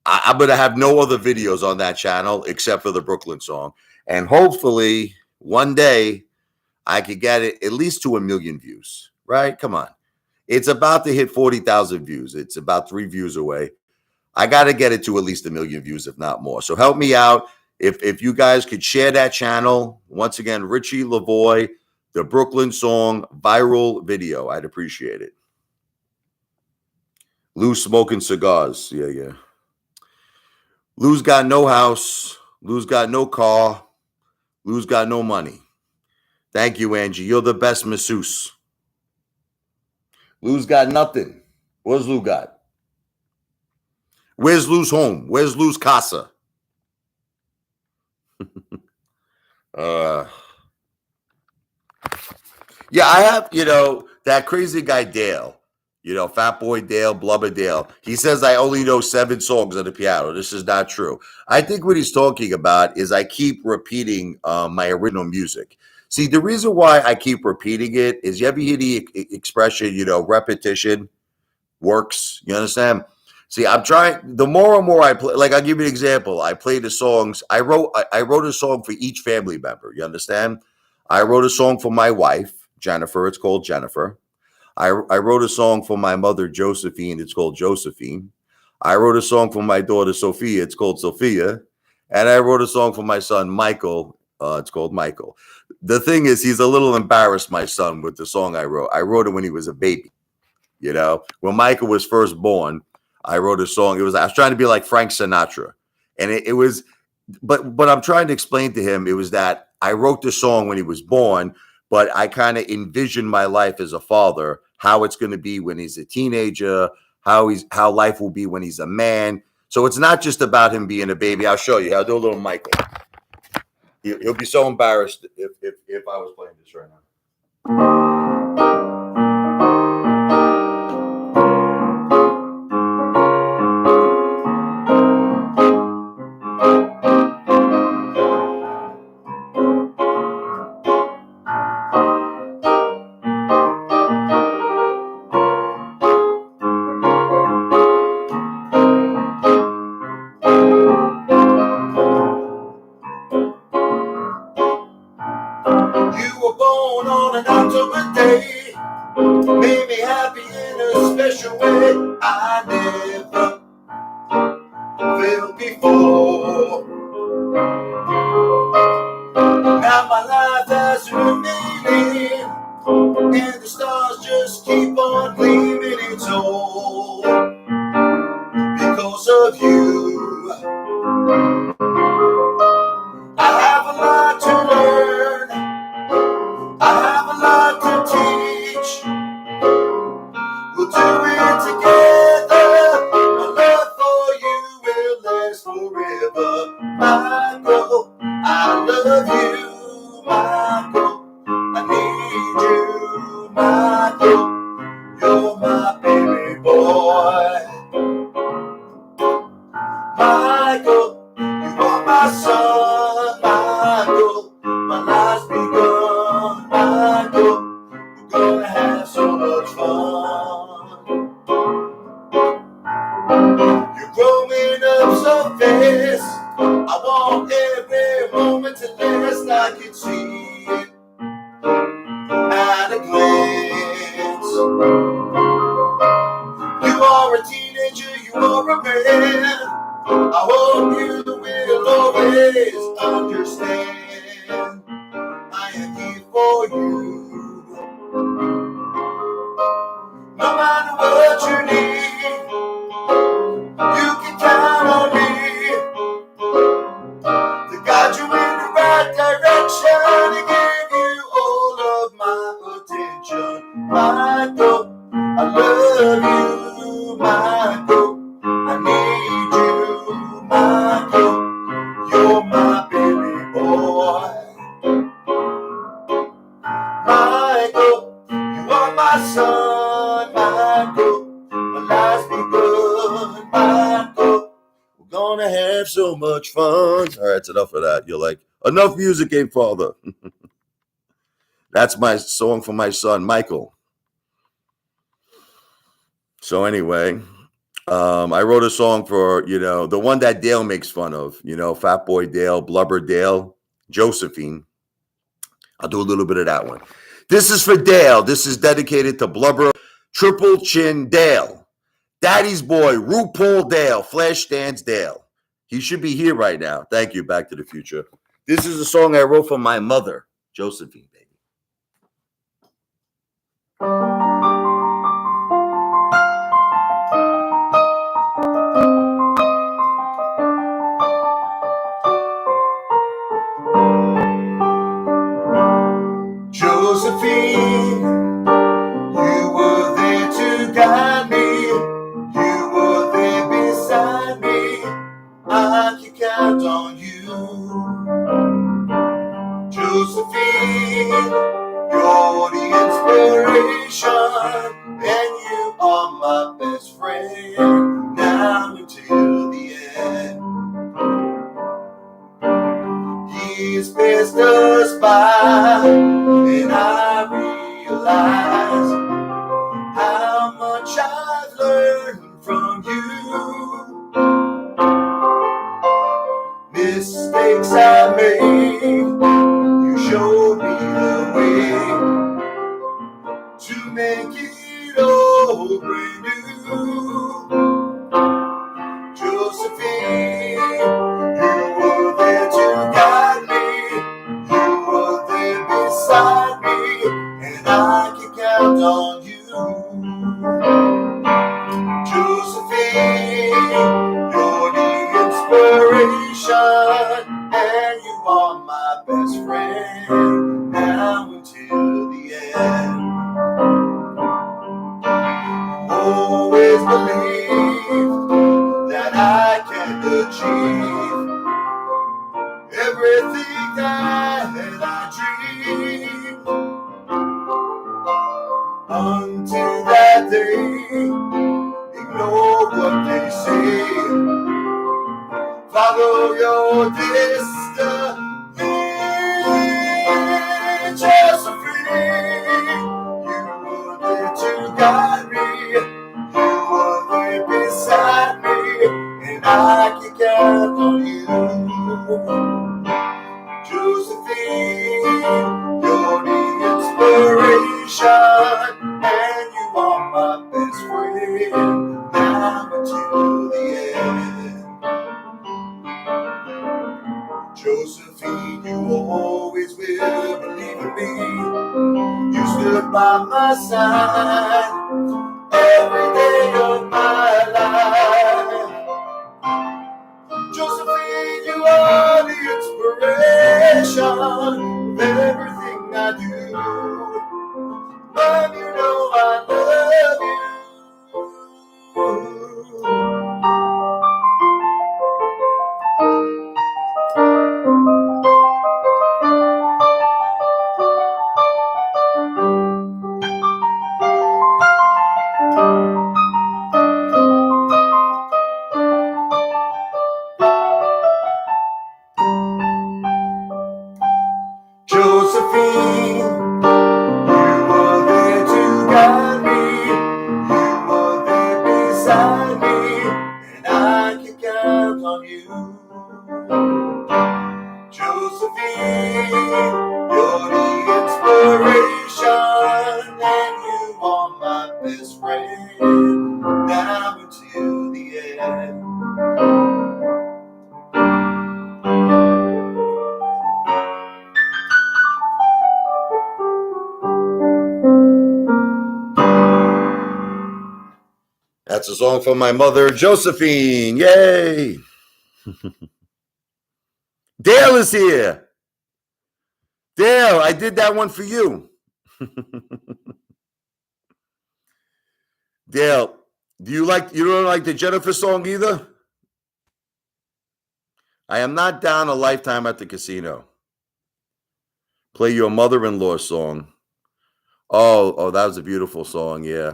I'm going to have no other videos on that channel except for the Brooklyn song. And hopefully one day I could get it at least to 1 million views, right? Come on. It's about to hit 40,000 views. It's about 3 views away. I got to get it to at least 1 million views, if not more. So help me out. If you guys could share that channel, once again, Richie Lavoie, the Brooklyn song viral video, I'd appreciate it. Lou's smoking cigars. Yeah. Lou's got no house. Lou's got no car. Lou's got no money. Thank you, Angie. You're the best masseuse. Lou's got nothing. What's Lou got? Where's Lou's home? Where's Lou's casa? Yeah, I have, that crazy guy Dale, Fat Boy Dale, Blubber Dale. He says I only know 7 songs on the piano. This is not true. I think what he's talking about is I keep repeating my original music. See, the reason why I keep repeating it is you ever hear the expression, repetition works? You understand? See, I'm trying, the more and more I play, like I'll give you an example. I play the songs. I wrote a song for each family member. You understand? I wrote a song for my wife, Jennifer. It's called Jennifer. I wrote a song for my mother, Josephine. It's called Josephine. I wrote a song for my daughter, Sophia. It's called Sophia. And I wrote a song for my son, Michael. It's called Michael. The thing is, he's a little embarrassed, my son, with the song I wrote. I wrote it when he was a baby. When Michael was first born, I wrote a song. I was trying to be like Frank Sinatra. And it was, but I'm trying to explain to him, it was that I wrote the song when he was born, but I kind of envisioned my life as a father, how it's going to be when he's a teenager, how life will be when he's a man. So it's not just about him being a baby. I'll show you. I'll do a little Michael. He'll be so embarrassed if I was playing this right now. Made me happy in a special way I never felt before. Now my life has a meaning, and the stars just keep on gleaming. It's all because of you. I have a lot to learn, I have a lot to teach. We'll do it together. My love for you will last forever. Michael, I love you. Michael, I need you. Michael, you're my baby boy. Michael, glance. You are a teenager, you are a man. I hope you will always understand. I am here for you. No matter what you need, you can count on me to guide you in the right direction and give you all of my attention. Michael, I love you, Michael. I need you, Michael. You're my baby boy. Michael, you are my son, Michael. My life's begun, Michael. We're gonna have so much fun. All right, it's enough of that. You're like, enough music, Apefather. That's my song for my son, Michael. So anyway, I wrote a song for, the one that Dale makes fun of, Fat Boy Dale, Blubber Dale, Josephine. I'll do a little bit of that one. This is for Dale. This is dedicated to Blubber Triple Chin Dale. Daddy's boy, RuPaul Dale, Flashdance Dale. He should be here right now. Thank you, Back to the Future. This is a song I wrote for my mother, Josephine, baby. Josephine, you were there to guide me. You were there beside me. I can count on you. Josephine, you're the inspiration, and you are my best friend now until the end. Years passed us by, and I realize how much I've learned from you. Mistakes I made, you showed me the way to make it all brand new. Josephine, you were there to guide me. You were there beside me, and I can count on you. Josephine, you're the inspiration, and you are my best friend now until the end. Always believe that I can achieve everything that I dream. Until that day, ignore what they say. Follow your destiny. Josephine, you were there to guide me. You were there beside me, and I can count on you. Josephine, you're the inspiration, and you are my best friend now until the end. Josephine, you always will believe in me. You stood by my side every day of my life. Josephine, you are the inspiration of everything I do. Mom, you know I love you. Josephine, That's a song from my mother, Josephine. Yay! Dale is here. Dale, I did that one for you. Dale, you don't like the Jennifer song either? I am not down a lifetime at the casino. Play your mother-in-law song. Oh, that was a beautiful song. Yeah.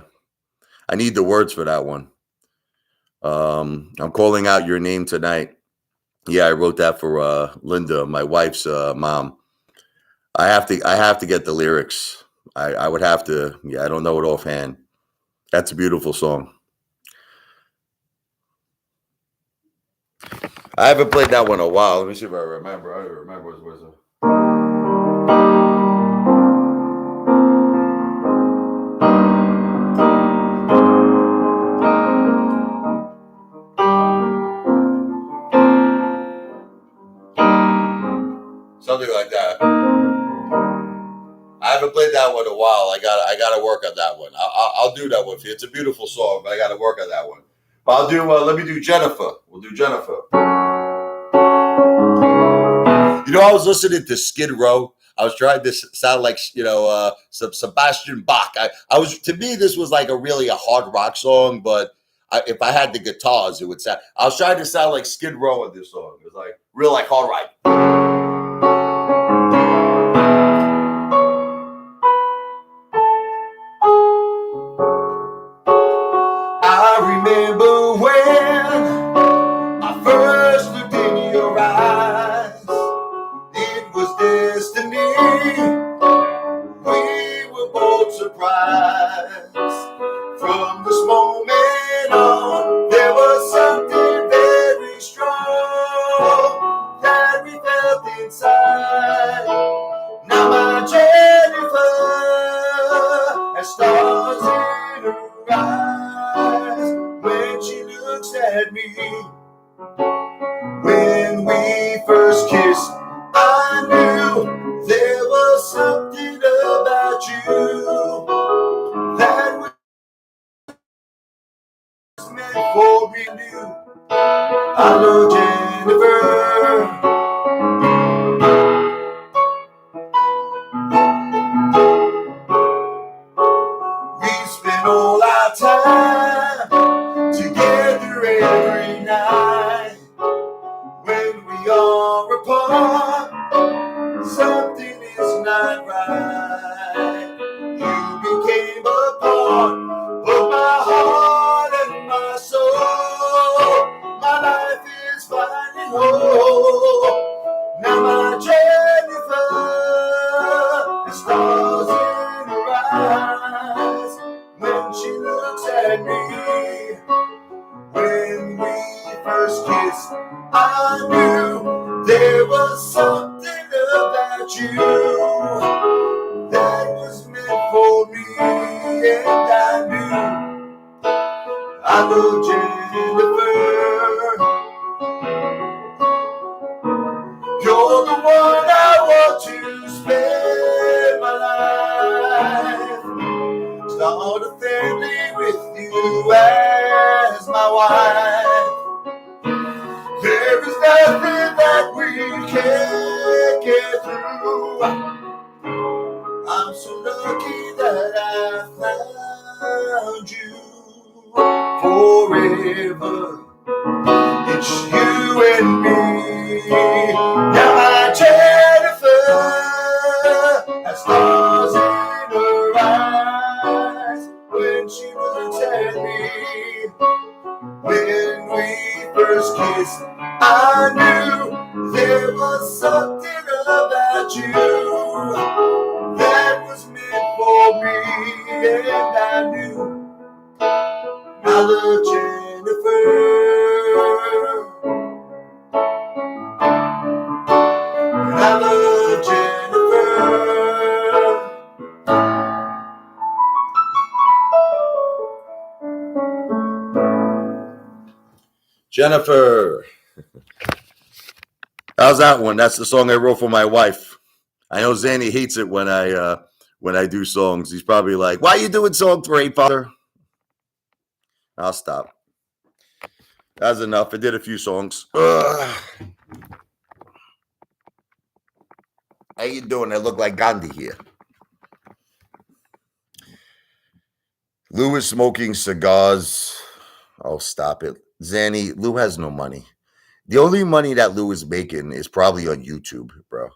I need the words for that one. I'm calling out your name tonight. Yeah, I wrote that for Linda, my wife's mom. I have to get the lyrics. I would have to. Yeah, I don't know it offhand. That's a beautiful song. I haven't played that one in a while. Let me see if I remember. I don't remember. Where's it? Something like that. I haven't played that one in a while. I gotta work on that one. I'll do that one for you. It's a beautiful song, but I gotta work on that one. But I'll do. Let me do Jennifer. We'll do Jennifer. You know, I was listening to Skid Row. I was trying to sound like some Sebastian Bach. To me, this was like a hard rock song, but if I had the guitars, it would sound. I was trying to sound like Skid Row in this song. It was like real like hard rock. I remember when I first looked in your eyes. It was destiny. We were both surprised. From this moment on, there was something very strong that we felt inside. Now my Jennifer has stars in her eyes when she looks at me. When we first kissed, I knew there was something about you that was meant for me. I love Jennifer. We spent all our time together every night. When we are apart, something is not right. You became a part of my heart and my soul. My life is finding hope. Now my Jennifer has stars in her eyes when she looks at me. When we first kissed, I knew there was something about you that was meant for me, and I knew I love Jennifer. You're the one I want to spend my life. Start a family with you as my wife. There is nothing that we can't get through. I'm so lucky that I found you forever. It's you and me. Now my Jennifer has stars in her eyes when she looks at me. When we first kissed, I knew there was something about you that was meant for me, and I knew I love Jennifer. I love Jennifer. Jennifer. How's that one? That's the song I wrote for my wife. I know Zanny hates it when I do songs. He's probably like, "Why are you doing song for Apefather?" I'll stop. That's enough. I did a few songs. Ugh. How you doing? I look like Gandhi here. Lou is smoking cigars. Oh, stop it. Zanny, Lou has no money. The only money that Lou is making is probably on YouTube, bro.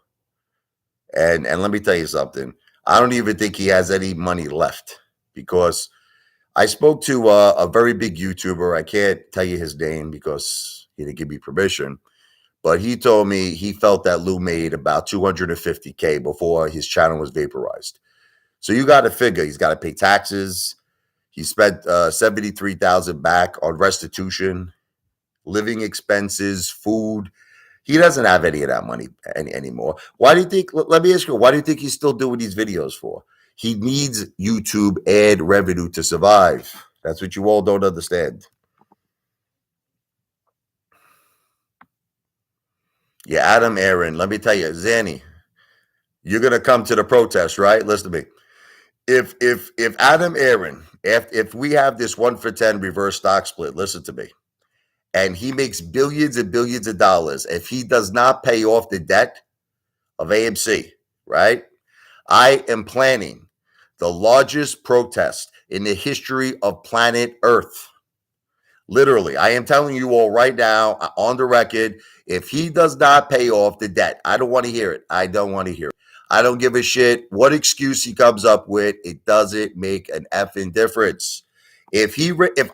And let me tell you something. I don't even think he has any money left because I spoke to a very big YouTuber. I can't tell you his name because he didn't give me permission. But he told me he felt that Lou made about 250K before his channel was vaporized. So you got to figure he's got to pay taxes. He spent 73,000 back on restitution, living expenses, food. He doesn't have any of that money anymore. Why do you think? Let me ask you. Why do you think he's still doing these videos for? He needs YouTube ad revenue to survive. That's what you all don't understand. Yeah, Adam Aaron. Let me tell you, Zanny, you're gonna come to the protest, right? Listen to me. If Adam Aaron, if we have this 1-for-10 reverse stock split, listen to me, and he makes billions and billions of dollars, if he does not pay off the debt of AMC, right? I am planning the largest protest in the history of planet Earth. Literally, I am telling you all right now on the record, if he does not pay off the debt, I don't want to hear it. I don't want to hear it. I don't give a shit what excuse he comes up with. It doesn't make an effing difference. If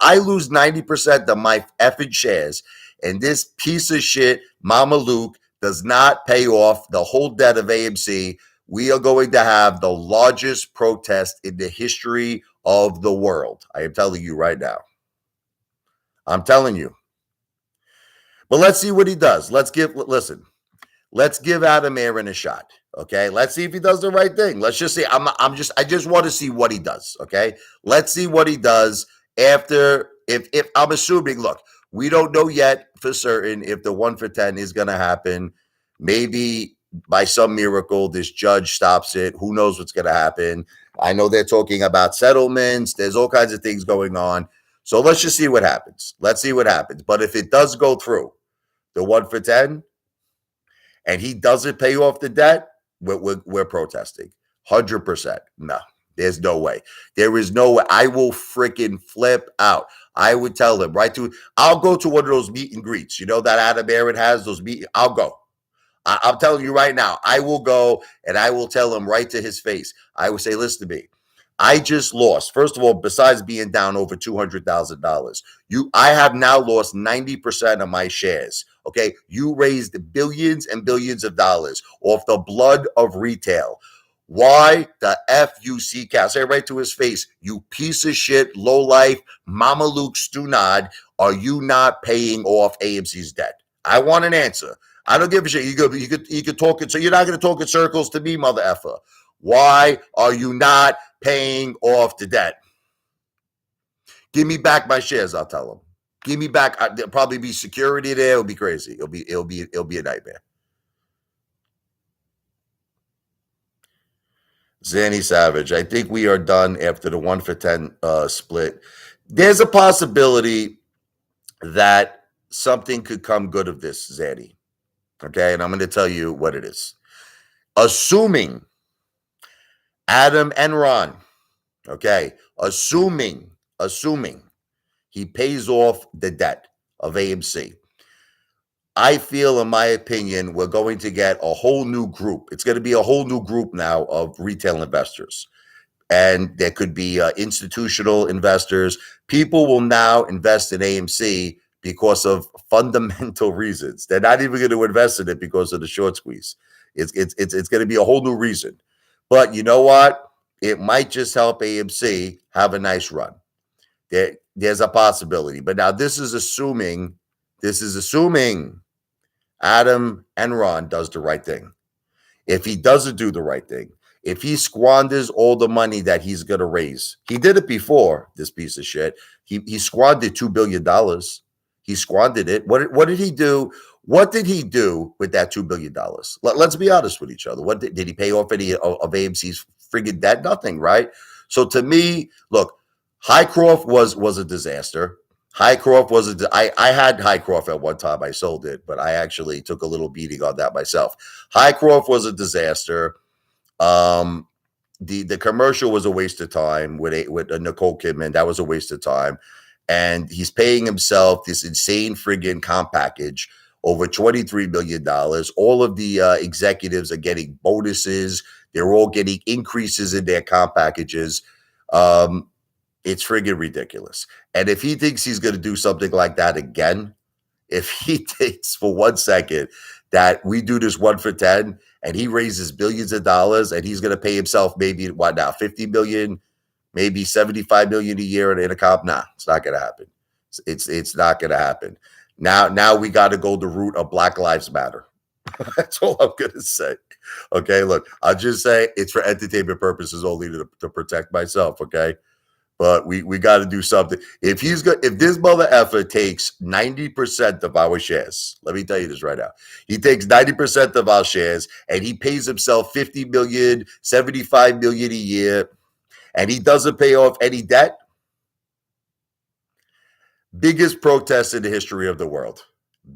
I lose 90% of my effing shares and this piece of shit, Mama Luke, does not pay off the whole debt of AMC, we are going to have the largest protest in the history of the world. I am telling you right now. I'm telling you. But let's see what he does. Let's give Adam Aaron a shot. Okay. Let's see if he does the right thing. Let's just see. I just want to see what he does. Okay. Let's see what he does after if I'm assuming, look, we don't know yet for certain if the 1-for-10 is gonna happen. Maybe by some miracle, this judge stops it. Who knows what's gonna happen? I know they're talking about settlements. There's all kinds of things going on. So let's just see what happens. Let's see what happens. But if it does go through the 1-for-10 and he doesn't pay off the debt, we're protesting. 100%. No, there's no way. There is no way. I will freaking flip out. I would tell him I'll go to one of those meet and greets. You know that Adam Aaron has those I'll go. I'm telling you right now, I will go and I will tell him right to his face. I will say, listen to me. I just lost. First of all, besides being down over $200,000, I have now lost 90% of my shares. Okay, you raised billions and billions of dollars off the blood of retail. Why the F you see cat? Say right to his face, you piece of shit, low life, Mama Luke Stunad. Are you not paying off AMC's debt? I want an answer. I don't give a shit. You could talk it. So you're not going to talk in circles to me, mother effer. Why are you not paying off the debt? Give me back my shares, I'll tell them. Give me back. There'll probably be security there. It'll be crazy. It'll be a nightmare. Zanny Savage, I think we are done after the 1-for-10 split. There's a possibility that something could come good of this, Zanny. Okay, and I'm going to tell you what it is. Assuming Adam and Ron, okay, assuming he pays off the debt of AMC, I feel, in my opinion, we're going to get a whole new group. It's going to be a whole new group now of retail investors. And there could be institutional investors. People will now invest in AMC because of fundamental reasons. They're not even going to invest in it because of the short squeeze. It's going to be a whole new reason. But you know what? It might just help AMC have a nice run. There's a possibility. But now this is assuming Adam and Ron does the right thing. If he doesn't do the right thing, if he squanders all the money that he's going to raise, he did it before, this piece of shit. He squandered $2 billion. He squandered it. What did he do? What did he do with that $2 billion? Let's be honest with each other. What did he pay off any of AMC's friggin' debt? Nothing, right? So to me, look, Highcroft was a disaster. Highcroft was I had Highcroft at one time. I sold it, but I actually took a little beating on that myself. Highcroft was a disaster. Um, the commercial was a waste of time with Nicole Kidman. That was a waste of time, and he's paying himself this insane friggin' comp package over $23 million. All of the executives are getting bonuses. They're all getting increases in their comp packages. Um, it's friggin' ridiculous. And if he thinks he's going to do something like that again, if he thinks for 1 second that we do this 1 for 10 and he raises billions of dollars and he's going to pay himself maybe what now 50 million, maybe 75 million a year in a comp, nah, it's not going to happen. It's not going to happen. Now we got to go the route of Black Lives Matter. That's all I'm going to say. Okay, look, I'll just say it's for entertainment purposes only to protect myself. Okay. But we got to do something. If this mother effer takes 90% of our shares, let me tell you this right now. He takes 90% of our shares and he pays himself 50 million, 75 million a year, and he doesn't pay off any debt. Biggest protest in the history of the world.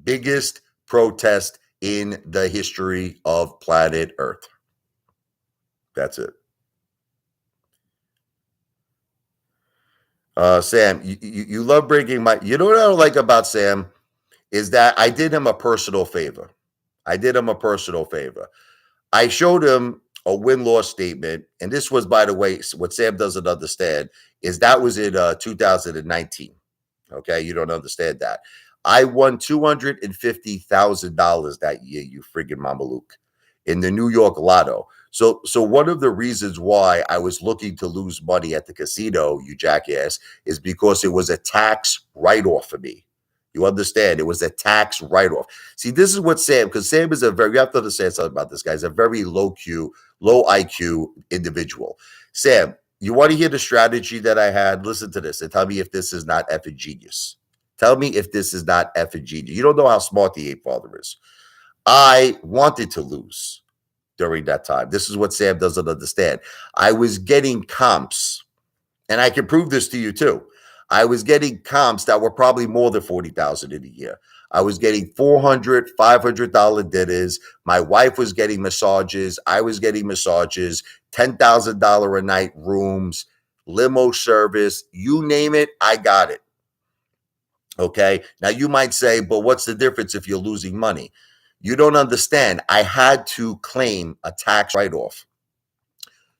Biggest protest in the history of planet Earth. That's it. Sam, you love breaking my. You know what I don't like about Sam is that I did him a personal favor. I did him a personal favor. I showed him a win-loss statement, and this was, by the way, what Sam doesn't understand is that was in 2019. Okay, you don't understand that. I won $250,000 that year, you friggin' Mamalook, in the New York Lotto. So one of the reasons why I was looking to lose money at the casino, you jackass, is because it was a tax write-off for me. You understand? It was a tax write-off. See, this is what Sam, because Sam is you have to understand something about this guy. He's a very low IQ individual. Sam, you want to hear the strategy that I had? Listen to this and tell me if this is not effing genius. Tell me if this is not effing genius. You don't know how smart the Apefather is. I wanted to lose during that time. This is what Sam doesn't understand. I was getting comps, and I can prove this to you too. I was getting comps that were probably more than 40,000 in a year. I was getting $400, $500 dinners. My wife was getting massages. I was getting massages, $10,000 a night rooms, limo service, you name it, I got it. Okay. Now you might say, but what's the difference if you're losing money? You don't understand. I had to claim a tax write-off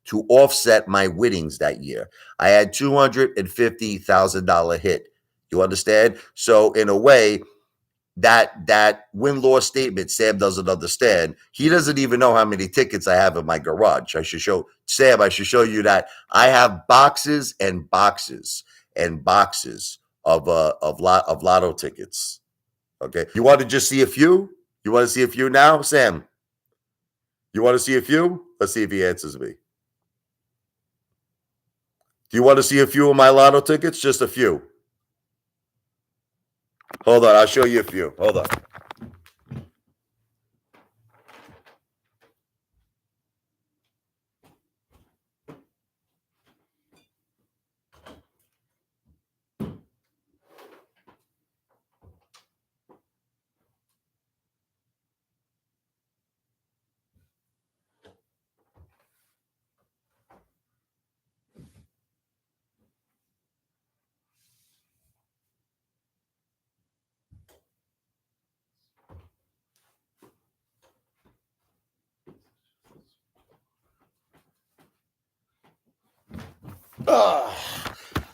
to offset my winnings that year. I had $250,000 hit. You understand? So in a way, that win-loss statement, Sam doesn't understand. He doesn't even know how many tickets I have in my garage. I should show you that I have boxes and boxes and boxes of lotto tickets. Okay. You want to just see a few? You want to see a few now, Sam? You want to see a few? Let's see if he answers me. Do you want to see a few of my lotto tickets? Just a few. Hold on, I'll show you a few. Hold on.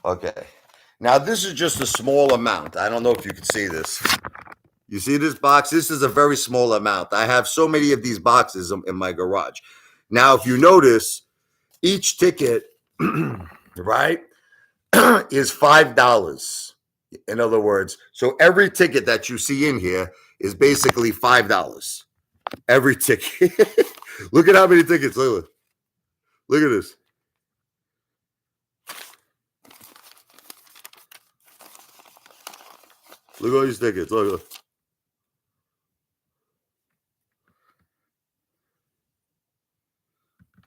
Okay. Now, this is just a small amount. I don't know if you can see this. You see this box? This is a very small amount. I have so many of these boxes in my garage. Now, if you notice, each ticket, right, is $5. In other words, so every ticket that you see in here is basically $5. Every ticket. Look at how many tickets. Look at this. Look at all these tickets. Look.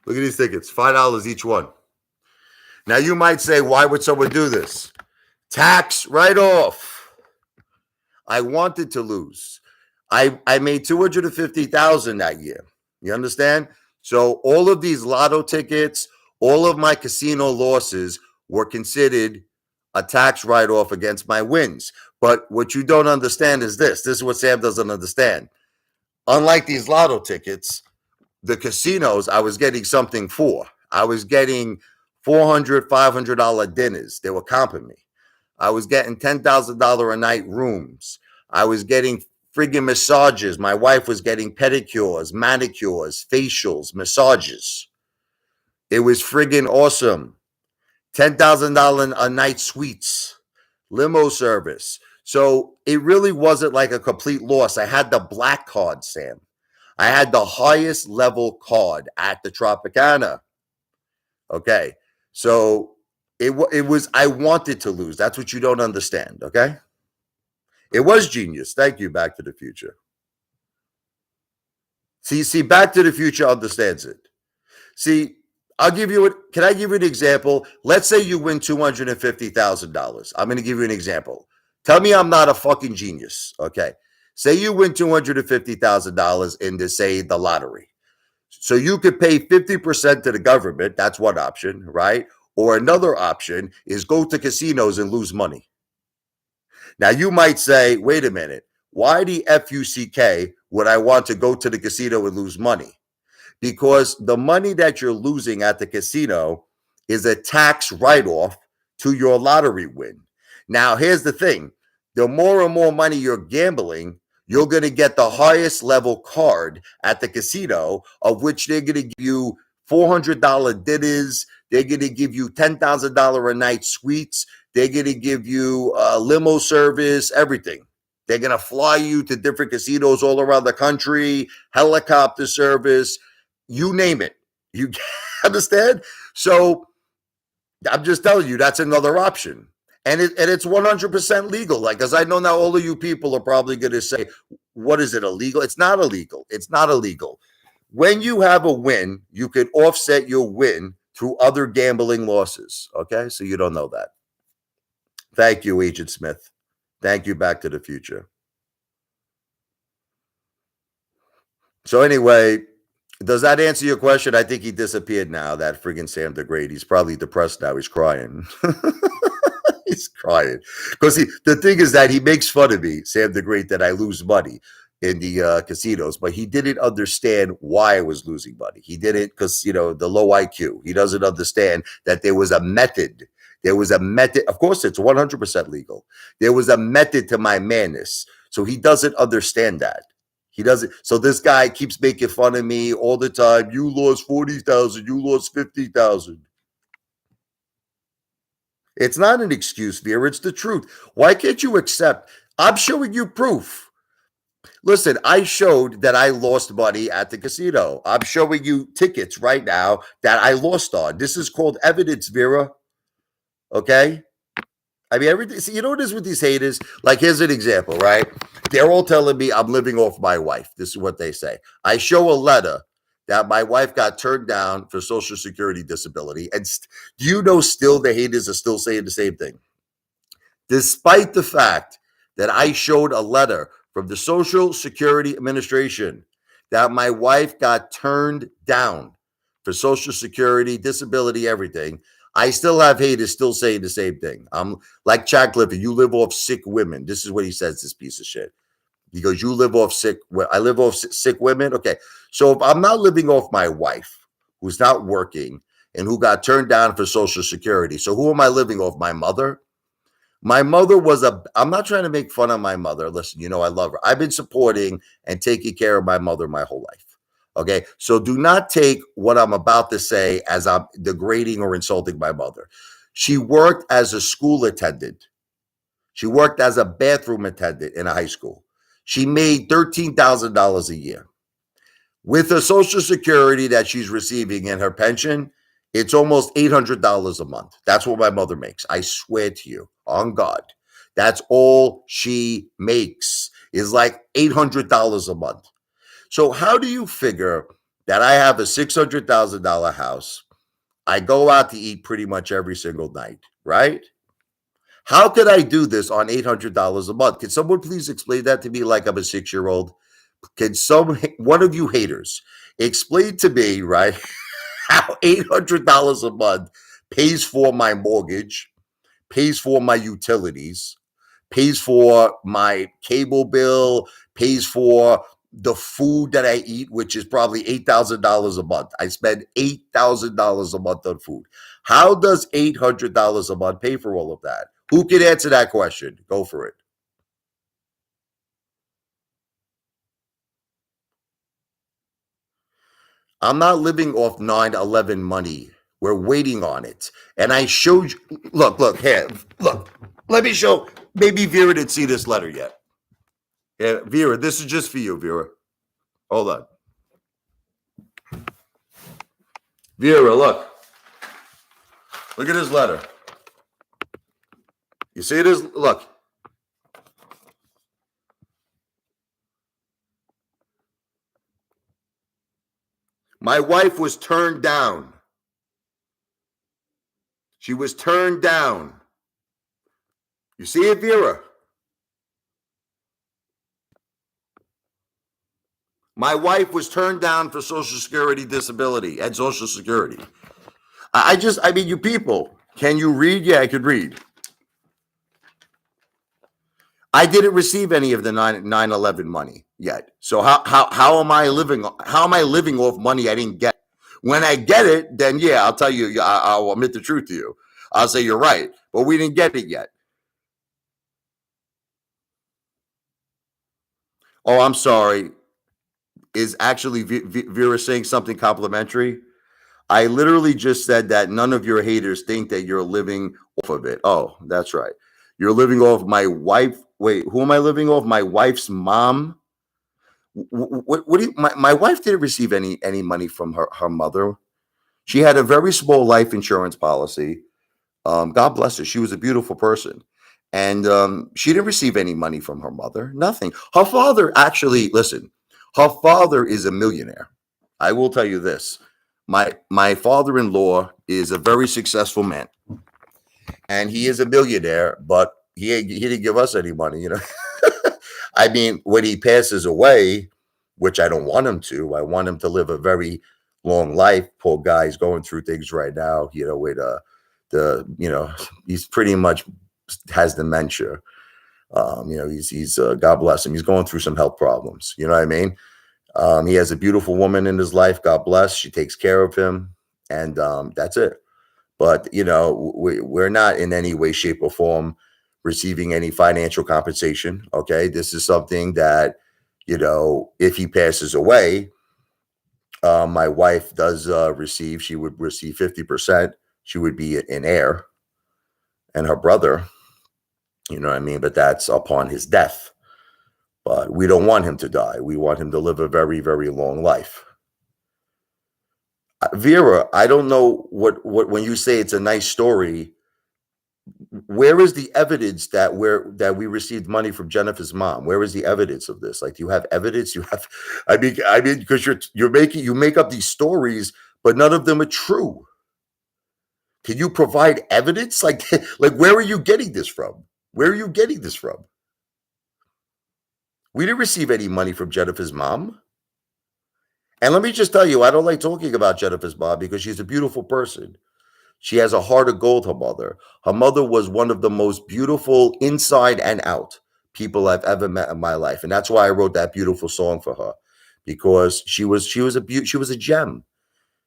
Look at these tickets. $5 each one. Now you might say, why would someone do this? Tax write-off. I wanted to lose. I made 250,000 that year. You understand? So all of these lotto tickets, all of my casino losses were considered a tax write-off against my wins. But what you don't understand is this. This is what Sam doesn't understand. Unlike these lotto tickets, the casinos, I was getting something for. I was getting $400, $500 dinners. They were comping me. I was getting $10,000 a night rooms. I was getting friggin' massages. My wife was getting pedicures, manicures, facials, massages. It was friggin' awesome. $10,000 a night suites, limo service. So it really wasn't like a complete loss. I had the black card, Sam. I had the highest level card at the Tropicana. Okay. So it was, I wanted to lose. That's what you don't understand. Okay. It was genius. Thank you, Back to the Future. See, Back to the Future understands it. See, I'll give you it. Can I give you an example? Let's say you win $250,000. I'm going to give you an example. Tell me I'm not a fucking genius. Okay. Say you win $250,000 in say the lottery. So you could pay 50% to the government. That's one option, right? Or another option is go to casinos and lose money. Now you might say, wait a minute, why the FUCK would I want to go to the casino and lose money? Because the money that you're losing at the casino is a tax write-off to your lottery win. Now, here's the thing. The more and more money you're gambling, you're going to get the highest level card at the casino, of which they're going to give you $400 dinners. They're going to give you $10,000 a night suites. They're going to give you limo service, everything. They're going to fly you to different casinos all around the country, helicopter service, you name it. You understand? So I'm just telling you, that's another option. And it's 100% legal. Like, because I know now all of you people are probably going to say, what is it, illegal? It's not illegal. It's not illegal. When you have a win, you can offset your win through other gambling losses. Okay? So you don't know that. Thank you, Agent Smith. Thank you, Back to the Future. So anyway, does that answer your question? I think he disappeared now, that friggin' Sam the Great. He's probably depressed now. He's crying. He's crying. Because the thing is that he makes fun of me, Sam the Great, that I lose money in the casinos, but he didn't understand why I was losing money. He didn't, because, the low IQ. He doesn't understand that there was a method. There was a method. Of course, it's 100% legal. There was a method to my madness. So he doesn't understand that. He doesn't. So this guy keeps making fun of me all the time. You lost 40,000. You lost 50,000. It's not an excuse, Vera. It's the truth. Why can't you accept? I'm showing you proof. Listen, I showed that I lost money at the casino. I'm showing you tickets right now that I lost on. This is called evidence, Vera. Okay? I mean, everything. See, you know what it is with these haters? Like, here's an example, right? They're all telling me I'm living off my wife. This is what they say. I show a letter that my wife got turned down for Social Security disability. And do you know still the haters are still saying the same thing? Despite the fact that I showed a letter from the Social Security Administration that my wife got turned down for Social Security, disability, everything, I still have haters still saying the same thing. I'm like Chad Clifford, you live off sick women. This is what he says, this piece of shit. He goes, you live off sick. I live off sick women. Okay. So if I'm not living off my wife, who's not working and who got turned down for Social Security. So who am I living off? My mother? My mother I'm not trying to make fun of my mother. Listen, I love her. I've been supporting and taking care of my mother my whole life. Okay. So do not take what I'm about to say as I'm degrading or insulting my mother. She worked as a school attendant. She worked as a bathroom attendant in a high school. She made $13,000 a year. With her Social Security that she's receiving and her pension, it's almost $800 a month. That's what my mother makes. I swear to you, on God. That's all she makes, is like $800 a month. So how do you figure that I have a $600,000 house? I go out to eat pretty much every single night, right? How could I do this on $800 a month? Can someone please explain that to me like I'm a 6-year old? Can one of you haters explain to me, right, how $800 a month pays for my mortgage, pays for my utilities, pays for my cable bill, pays for the food that I eat, which is probably $8,000 a month. I spend $8,000 a month on food. How does $800 a month pay for all of that? Who can answer that question? Go for it. I'm not living off 9/11 money. We're waiting on it. And I showed you, look, here, look. Let me show. Maybe Vera didn't see this letter yet. Yeah, Vera, this is just for you, Vera. Hold on. Vera, look. Look at this letter. You see this? Look. My wife was turned down. She was turned down. You see it, Vera? My wife was turned down for Social Security disability and Social Security. I mean, you people, can you read? Yeah, I could read. I didn't receive any of the 9/11 money yet. So how am I living? How am I living off money I didn't get? When I get it, then yeah, I'll tell you. I'll admit the truth to you. I'll say you're right, but we didn't get it yet. Oh, I'm sorry. Is actually Vera saying something complimentary? I literally just said that none of your haters think that you're living off of it. Oh, that's right. You're living off my wife. Wait, who am I living off? My wife's mom. What do you, my wife didn't receive any money from her mother. She had a very small life insurance policy. God bless her. She was a beautiful person. And she didn't receive any money from her mother, nothing. Her father actually, listen, her father is a millionaire. I will tell you this. My father-in-law is a very successful man, and he is a millionaire, but he didn't give us any money, you know. I mean, when he passes away, which I don't want him to, I want him to live a very long life. Poor guy, he's going through things right now, you know, with he's pretty much has dementia. You know, he's God bless him. He's going through some health problems. You know what I mean? He has a beautiful woman in his life. God bless. She takes care of him, and that's it. But you know, we're not in any way, shape, or form receiving any financial compensation. Okay, this is something that, you know, if he passes away, my wife does receive. She would receive 50%. She would be an heir, and her brother. You know what I mean? But that's upon his death. But we don't want him to die. We want him to live a very, very long life. Vera, I don't know what when you say it's a nice story, where is the evidence that we received money from Jennifer's mom? Where is the evidence of this? Like, do you have evidence? You have, I mean, because you make up these stories, but none of them are true. Can you provide evidence? Like where are you getting this from? Where are you getting this from? We didn't receive any money from Jennifer's mom. And let me just tell you, I don't like talking about Jennifer's mom because she's a beautiful person. She has a heart of gold, her mother. Her mother was one of the most beautiful inside and out people I've ever met in my life. And that's why I wrote that beautiful song for her, because she was a gem.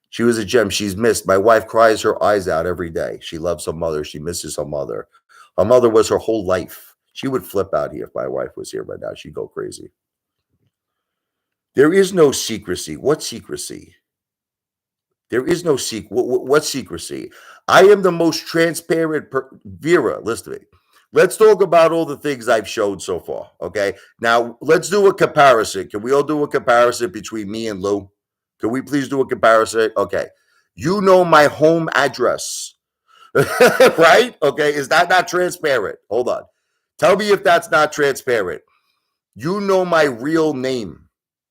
She was a gem. She's missed. My wife cries her eyes out every day. She loves her mother. She misses her mother. Her mother was her whole life. She would flip out here if my wife was here right now. She'd go crazy. There is no secrecy. What secrecy? There is no secret. What secrecy? I am the most transparent. Vera, listen to me. Let's talk about all the things I've showed so far. Okay. Now let's do a comparison. Can we all do a comparison between me and Lou? Can we please do a comparison? Okay. You know my home address, right? Okay. Is that not transparent? Hold on. Tell me if that's not transparent. You know my real name.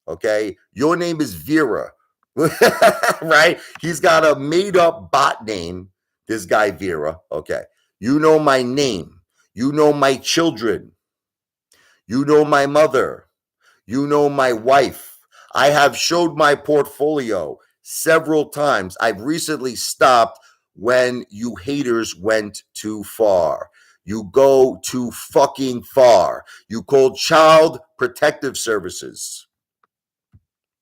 Okay. Your name is Vera. Right? He's got a made up bot name, this guy Vera. Okay. You know my name. You know my children. You know my mother. You know my wife. I have showed my portfolio several times. I've recently stopped when you haters went too far. You go too fucking far. You called Child Protective Services.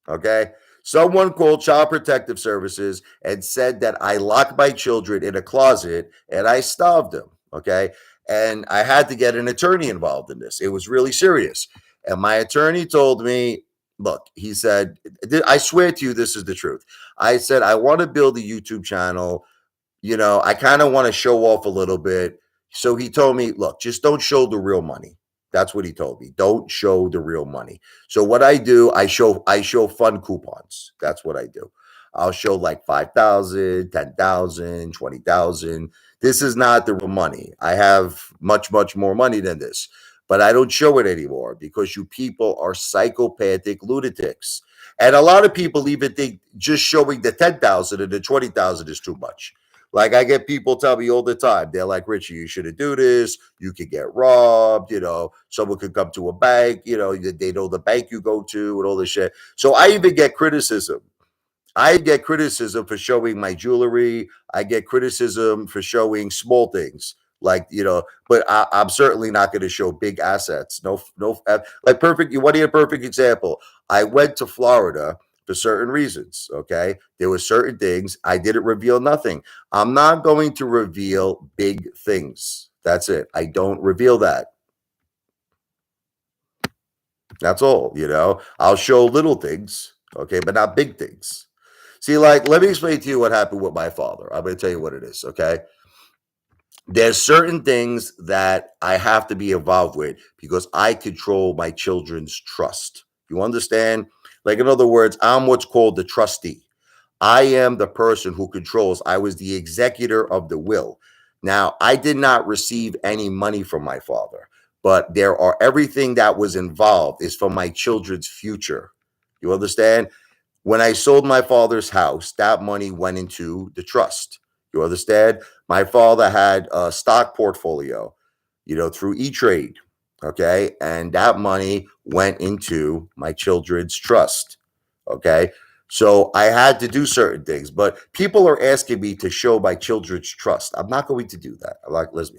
Okay. Someone called Child Protective Services and said that I locked my children in a closet and I starved them. Okay. And I had to get an attorney involved in this. It was really serious. And my attorney told me, look, he said, I swear to you, this is the truth. I said, I want to build a YouTube channel. I kind of want to show off a little bit. So he told me, look, just don't show the real money. That's what he told me. Don't show the real money. So what I do, I show fun coupons. That's what I do. I'll show like 5,000, 10,000, 20,000. This is not the real money. I have much, much more money than this, but I don't show it anymore because you people are psychopathic lunatics. And a lot of people even think just showing the 10,000 and the 20,000 is too much. Like I get people tell me all the time, they're like, Richie, you shouldn't do this. You could get robbed. Someone could come to a bank. They know the bank you go to and all this shit. So I even get criticism. I get criticism for showing my jewelry. I get criticism for showing small things but I'm certainly not going to show big assets. No, like perfect. You want to hear a perfect example? I went to Florida for certain reasons. Okay. There were certain things I didn't reveal nothing. I'm not going to reveal big things. That's it. I don't reveal that. That's all, I'll show little things. Okay. But not big things. See, like, let me explain to you what happened with my father. I'm going to tell you what it is. Okay. There's certain things that I have to be involved with because I control my children's trust. You understand? Like, in other words, I'm what's called the trustee. I am the person who controls. I was the executor of the will. Now, I did not receive any money from my father, but everything that was involved is for my children's future. You understand? When I sold my father's house, that money went into the trust. You understand? My father had a stock portfolio, through E-Trade. Okay. And that money went into my children's trust. Okay. So I had to do certain things, but people are asking me to show my children's trust. I'm not going to do that. I'm like, listen,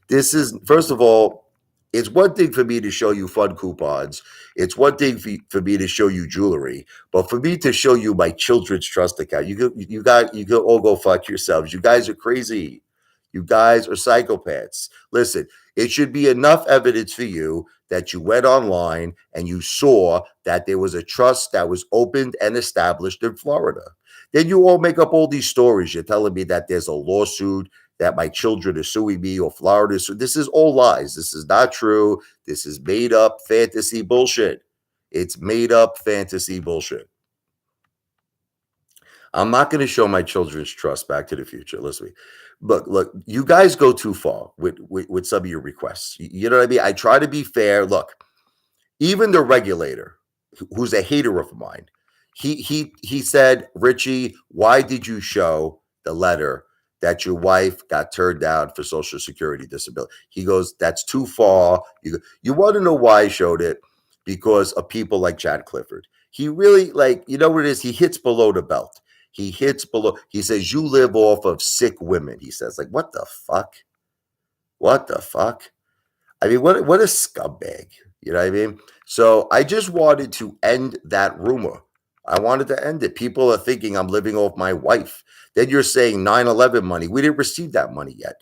this is, first of all, it's one thing for me to show you fun coupons. It's one thing for me to show you jewelry, but for me to show you my children's trust account, you go all go fuck yourselves. You guys are crazy. You guys are psychopaths. Listen, it should be enough evidence for you that you went online and you saw that there was a trust that was opened and established in Florida. Then you all make up all these stories. You're telling me that there's a lawsuit, that my children are suing me or Florida. So this is all lies. This is not true. This is made up fantasy bullshit. It's made up fantasy bullshit. I'm not going to show my children's trust. Back to the Future. Listen to me. Look, you guys go too far with some of your requests. You know what I mean? I try to be fair. Look, even the regulator, who's a hater of mine, he said, Richie, why did you show the letter that your wife got turned down for Social Security disability? He goes, that's too far. You want to know why I showed it? Because of people like Chad Clifford. He really, you know what it is? He hits below the belt. He hits below. He says, you live off of sick women. He says, like, what the fuck? What the fuck? I mean, what a scumbag. You know what I mean? So I just wanted to end that rumor. I wanted to end it. People are thinking I'm living off my wife. Then you're saying 9/11 money. We didn't receive that money yet.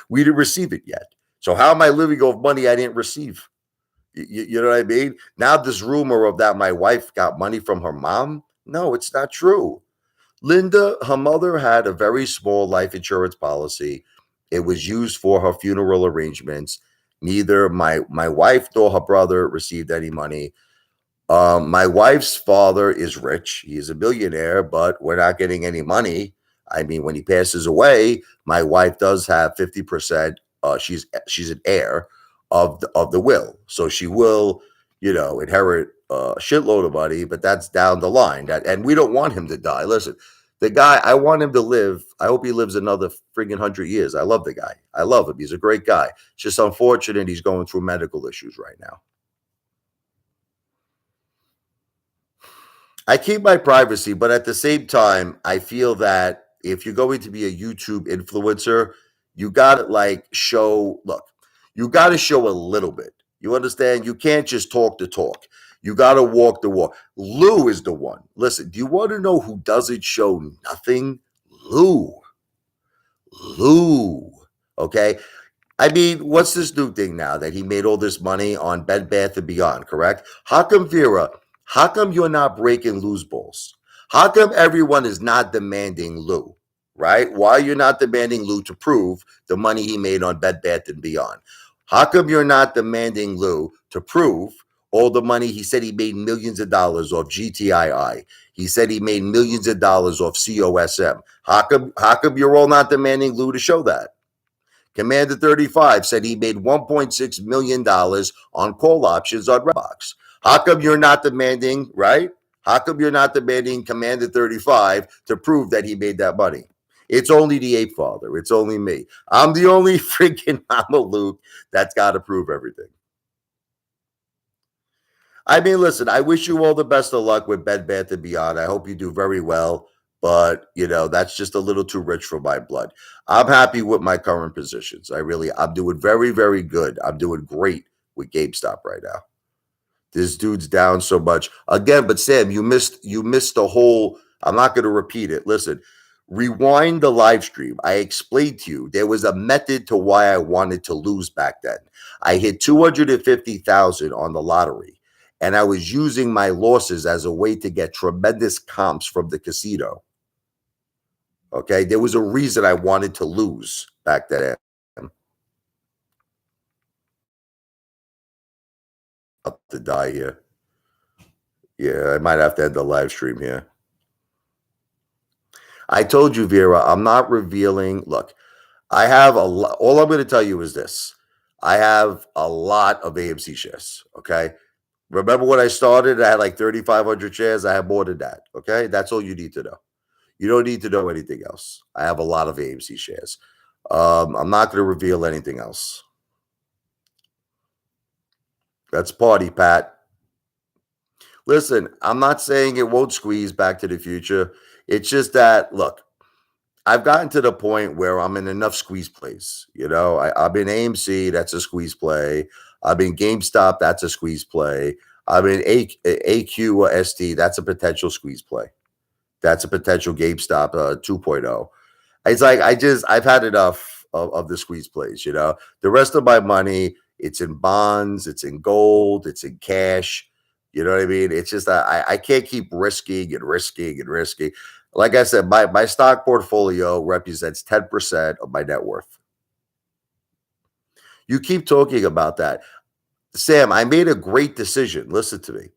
We didn't receive it yet. So how am I living off money I didn't receive? You know what I mean? Now this rumor of that my wife got money from her mom. No, it's not true. Linda, her mother had a very small life insurance policy. It was used for her funeral arrangements. Neither my wife nor her brother received any money. My wife's father is rich. He is a billionaire, but we're not getting any money. I mean, when he passes away, my wife does have 50%. She's an heir of the will, so she will, inherit a shitload of money, but that's down the line. And we don't want him to die. Listen, the guy, I want him to live. I hope he lives another friggin' 100 years. I love the guy. I love him. He's a great guy. It's just unfortunate he's going through medical issues right now. I keep my privacy, but at the same time, I feel that if you're going to be a YouTube influencer, you got to look, you got to show a little bit. You understand? You can't just talk the talk. You got to walk the walk. Lou is the one. Listen, do you want to know who doesn't show nothing? Lou. Lou. Okay. I mean, what's this new thing now that he made all this money on Bed Bath and Beyond, correct? How come, Vera, how come you're not breaking Lou's balls? How come everyone is not demanding Lou, right? Why you're not demanding Lou to prove the money he made on Bed Bath and Beyond? How come you're not demanding Lou to prove all the money he said he made millions of dollars off GTII? He said he made millions of dollars off COSM. How come you're all not demanding Lou to show that? Commander 35 said he made $1.6 million on call options on Redbox. How come you're not demanding, right? How come you're not demanding Commander 35 to prove that he made that money? It's only the Apefather. It's only me. I'm the only freaking Mama Luke that's got to prove everything. I mean, listen, I wish you all the best of luck with Bed Bath and Beyond. I hope you do very well, but that's just a little too rich for my blood. I'm happy with my current positions. I'm doing very, very good. I'm doing great with GameStop right now. This dude's down so much again, but Sam, you missed the whole. I'm not going to repeat it. Listen, rewind the live stream. I explained to you there was a method to why I wanted to lose back then. I hit 250,000 on the lottery, and I was using my losses as a way to get tremendous comps from the casino. Okay, there was a reason I wanted to lose back then. Up to die here. Yeah, I might have to end the live stream here. I told you, Vera, I'm not revealing. Look, I have a lot. All I'm going to tell you is this: I have a lot of AMC shares. Okay. Remember when I started? I had like 3,500 shares. I have more than that. Okay. That's all you need to know. You don't need to know anything else. I have a lot of AMC shares. I'm not going to reveal anything else. That's party, Pat. Listen, I'm not saying it won't squeeze Back to the Future. It's just that, look, I've gotten to the point where I'm in enough squeeze plays. I'm in AMC, that's a squeeze play. I'm in GameStop, that's a squeeze play. I'm in AQ or ST, that's a potential squeeze play. That's a potential GameStop 2.0. It's like I've had enough of the squeeze plays. The rest of my money, it's in bonds, it's in gold, it's in cash. You know what I mean? It's just that I can't keep risking and risking and risking. Like I said, my stock portfolio represents 10% of my net worth. You keep talking about that. Sam, I made a great decision. Listen to me.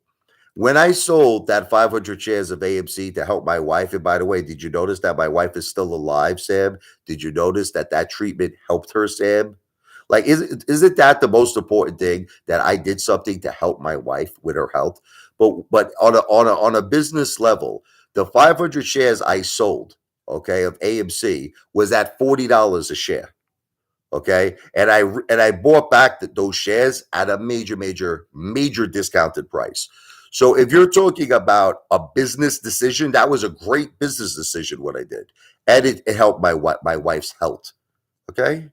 When I sold that 500 shares of AMC to help my wife, and by the way, did you notice that my wife is still alive, Sam? Did you notice that treatment helped her, Sam? Like, isn't that the most important thing, that I did something to help my wife with her health? But on a business level, the 500 shares I sold, okay, of AMC was at $40 a share. Okay, and I bought back those shares at a major discounted price. So if you're talking about a business decision, that was a great business decision what I did, and it helped my wife's health. Okay,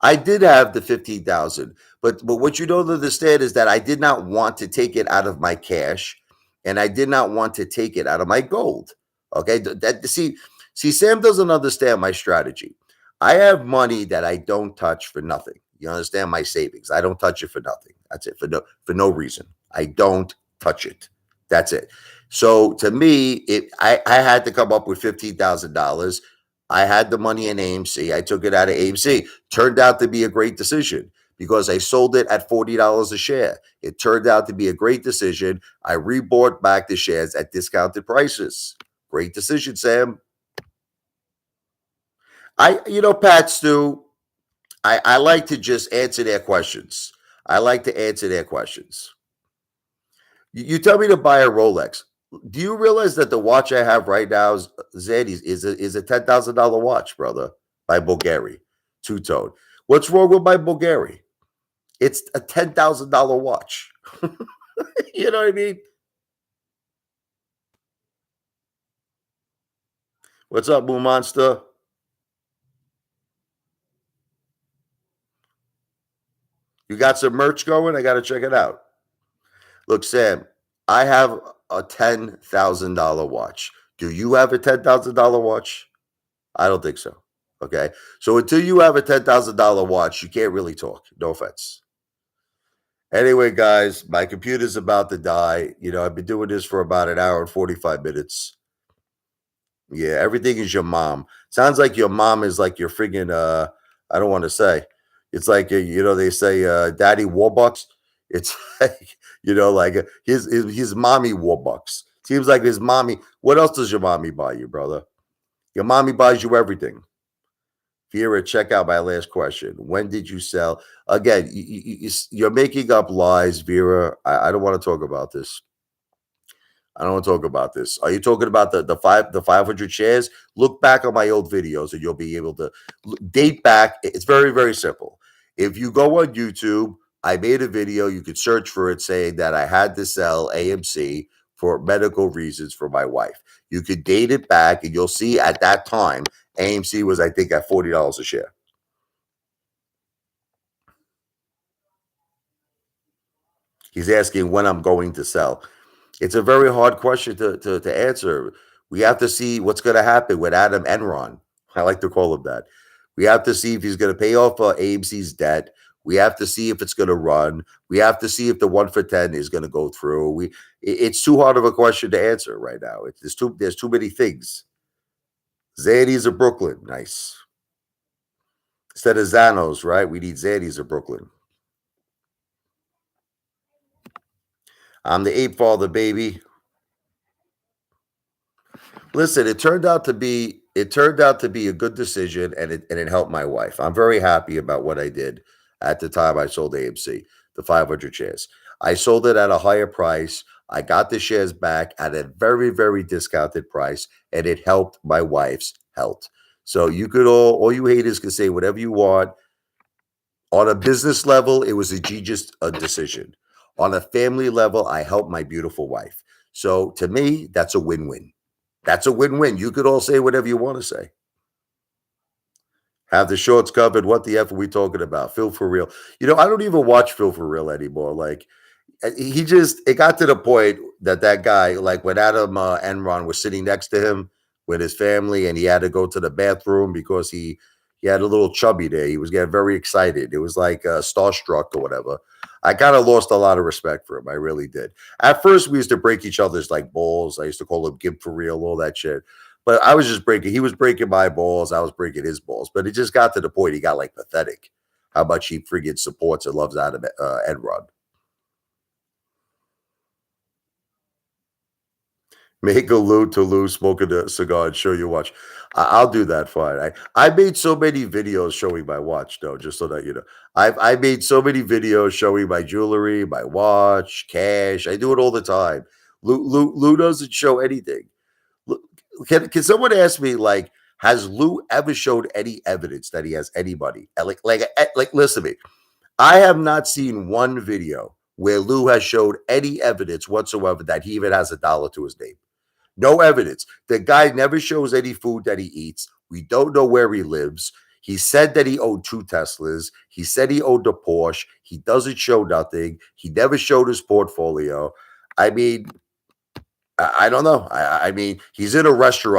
I did have the 15,000, but what you don't understand is that I did not want to take it out of my cash, and I did not want to take it out of my gold. Okay, see, Sam doesn't understand my strategy. I have money that I don't touch for nothing. You understand my savings? I don't touch it for nothing. That's it, for no reason. I don't touch it. That's it. So to me, I had to come up with $15,000. I had the money in AMC. I took it out of AMC. Turned out to be a great decision because I sold it at $40 a share. It turned out to be a great decision. I rebought back the shares at discounted prices. Great decision, Sam. Pat Stu, I like to just answer their questions. I like to answer their questions. You tell me to buy a Rolex. Do you realize that the watch I have right now is Zadie's is a $10,000 watch, brother, by Bulgari, two tone. What's wrong with my Bulgari? It's a $10,000 watch. You know what I mean? What's up, Moon Monster? You got some merch going? I got to check it out. Look, Sam, I have a $10,000 watch. Do you have a $10,000 watch? I don't think so. Okay. So until you have a $10,000 watch, you can't really talk. No offense. Anyway, guys, my computer's about to die. I've been doing this for about an hour and 45 minutes. Yeah, everything is your mom. Sounds like your mom is like your friggin' I don't want to say. It's like they say daddy Warbucks. It's like, like his mommy Warbucks. Seems like his mommy. What else does your mommy buy you, brother? Your mommy buys you everything. Vera, check out my last question. When did you sell? Again, you're making up lies, Vera. I don't want to talk about this. I don't want to talk about this. Are you talking about the 500 shares? Look back on my old videos and you'll be able to date back. It's very, very simple. If you go on YouTube, I made a video. You could search for it saying that I had to sell AMC for medical reasons for my wife. You could date it back and you'll see at that time, AMC was, I think, at $40 a share. He's asking when I'm going to sell. It's a very hard question to answer. We have to see what's going to happen with Adam Enron. I like to call him that. We have to see if he's going to pay off AMC's debt. We have to see if it's going to run. We have to see if the 1 for 10 is going to go through. It's too hard of a question to answer right now. There's too many things. Zadie's of Brooklyn, nice. Instead of Zanos, right? We need Zadie's of Brooklyn. I'm the Apefather, baby. Listen, it turned out to be a good decision, and it helped my wife. I'm very happy about what I did at the time I sold AMC, the 500 shares. I sold it at a higher price. I got the shares back at a very, very discounted price, and it helped my wife's health. So you could all you haters can say whatever you want. On a business level, it was a genius decision. On a family level, I helped my beautiful wife. So to me, that's a win-win. That's a win-win. You could all say whatever you want to say. Have the shorts covered. What the F are we talking about? Phil for real. I don't even watch Phil for real anymore. Like, it got to the point that guy, like when Adam Enron was sitting next to him with his family and he had to go to the bathroom because he had a little chubby there. He was getting very excited. It was like starstruck or whatever. I kind of lost a lot of respect for him. I really did. At first, we used to break each other's like balls. I used to call him Gib for real, all that shit. But I was just he was breaking my balls. I was breaking his balls. But it just got to the point he got like pathetic how much he friggin' supports and loves Adam Enron. Make a loot to lose, smoking a cigar, and show your watch. I'll do that fine. I made so many videos showing my watch, though, just so that you know. I made so many videos showing my jewelry, my watch, cash. I do it all the time. Lou doesn't show anything. Lu- Can someone ask me, like, has Lou ever showed any evidence that he has anybody? Like, listen to me. I have not seen one video where Lou has showed any evidence whatsoever that he even has a dollar to his name. No evidence. The guy never shows any food that he eats. We don't know where he lives. He said that he owned 2 Teslas. He said he owned a Porsche. He doesn't show nothing. He never showed his portfolio. I mean, I don't know. I mean, he's in a restaurant.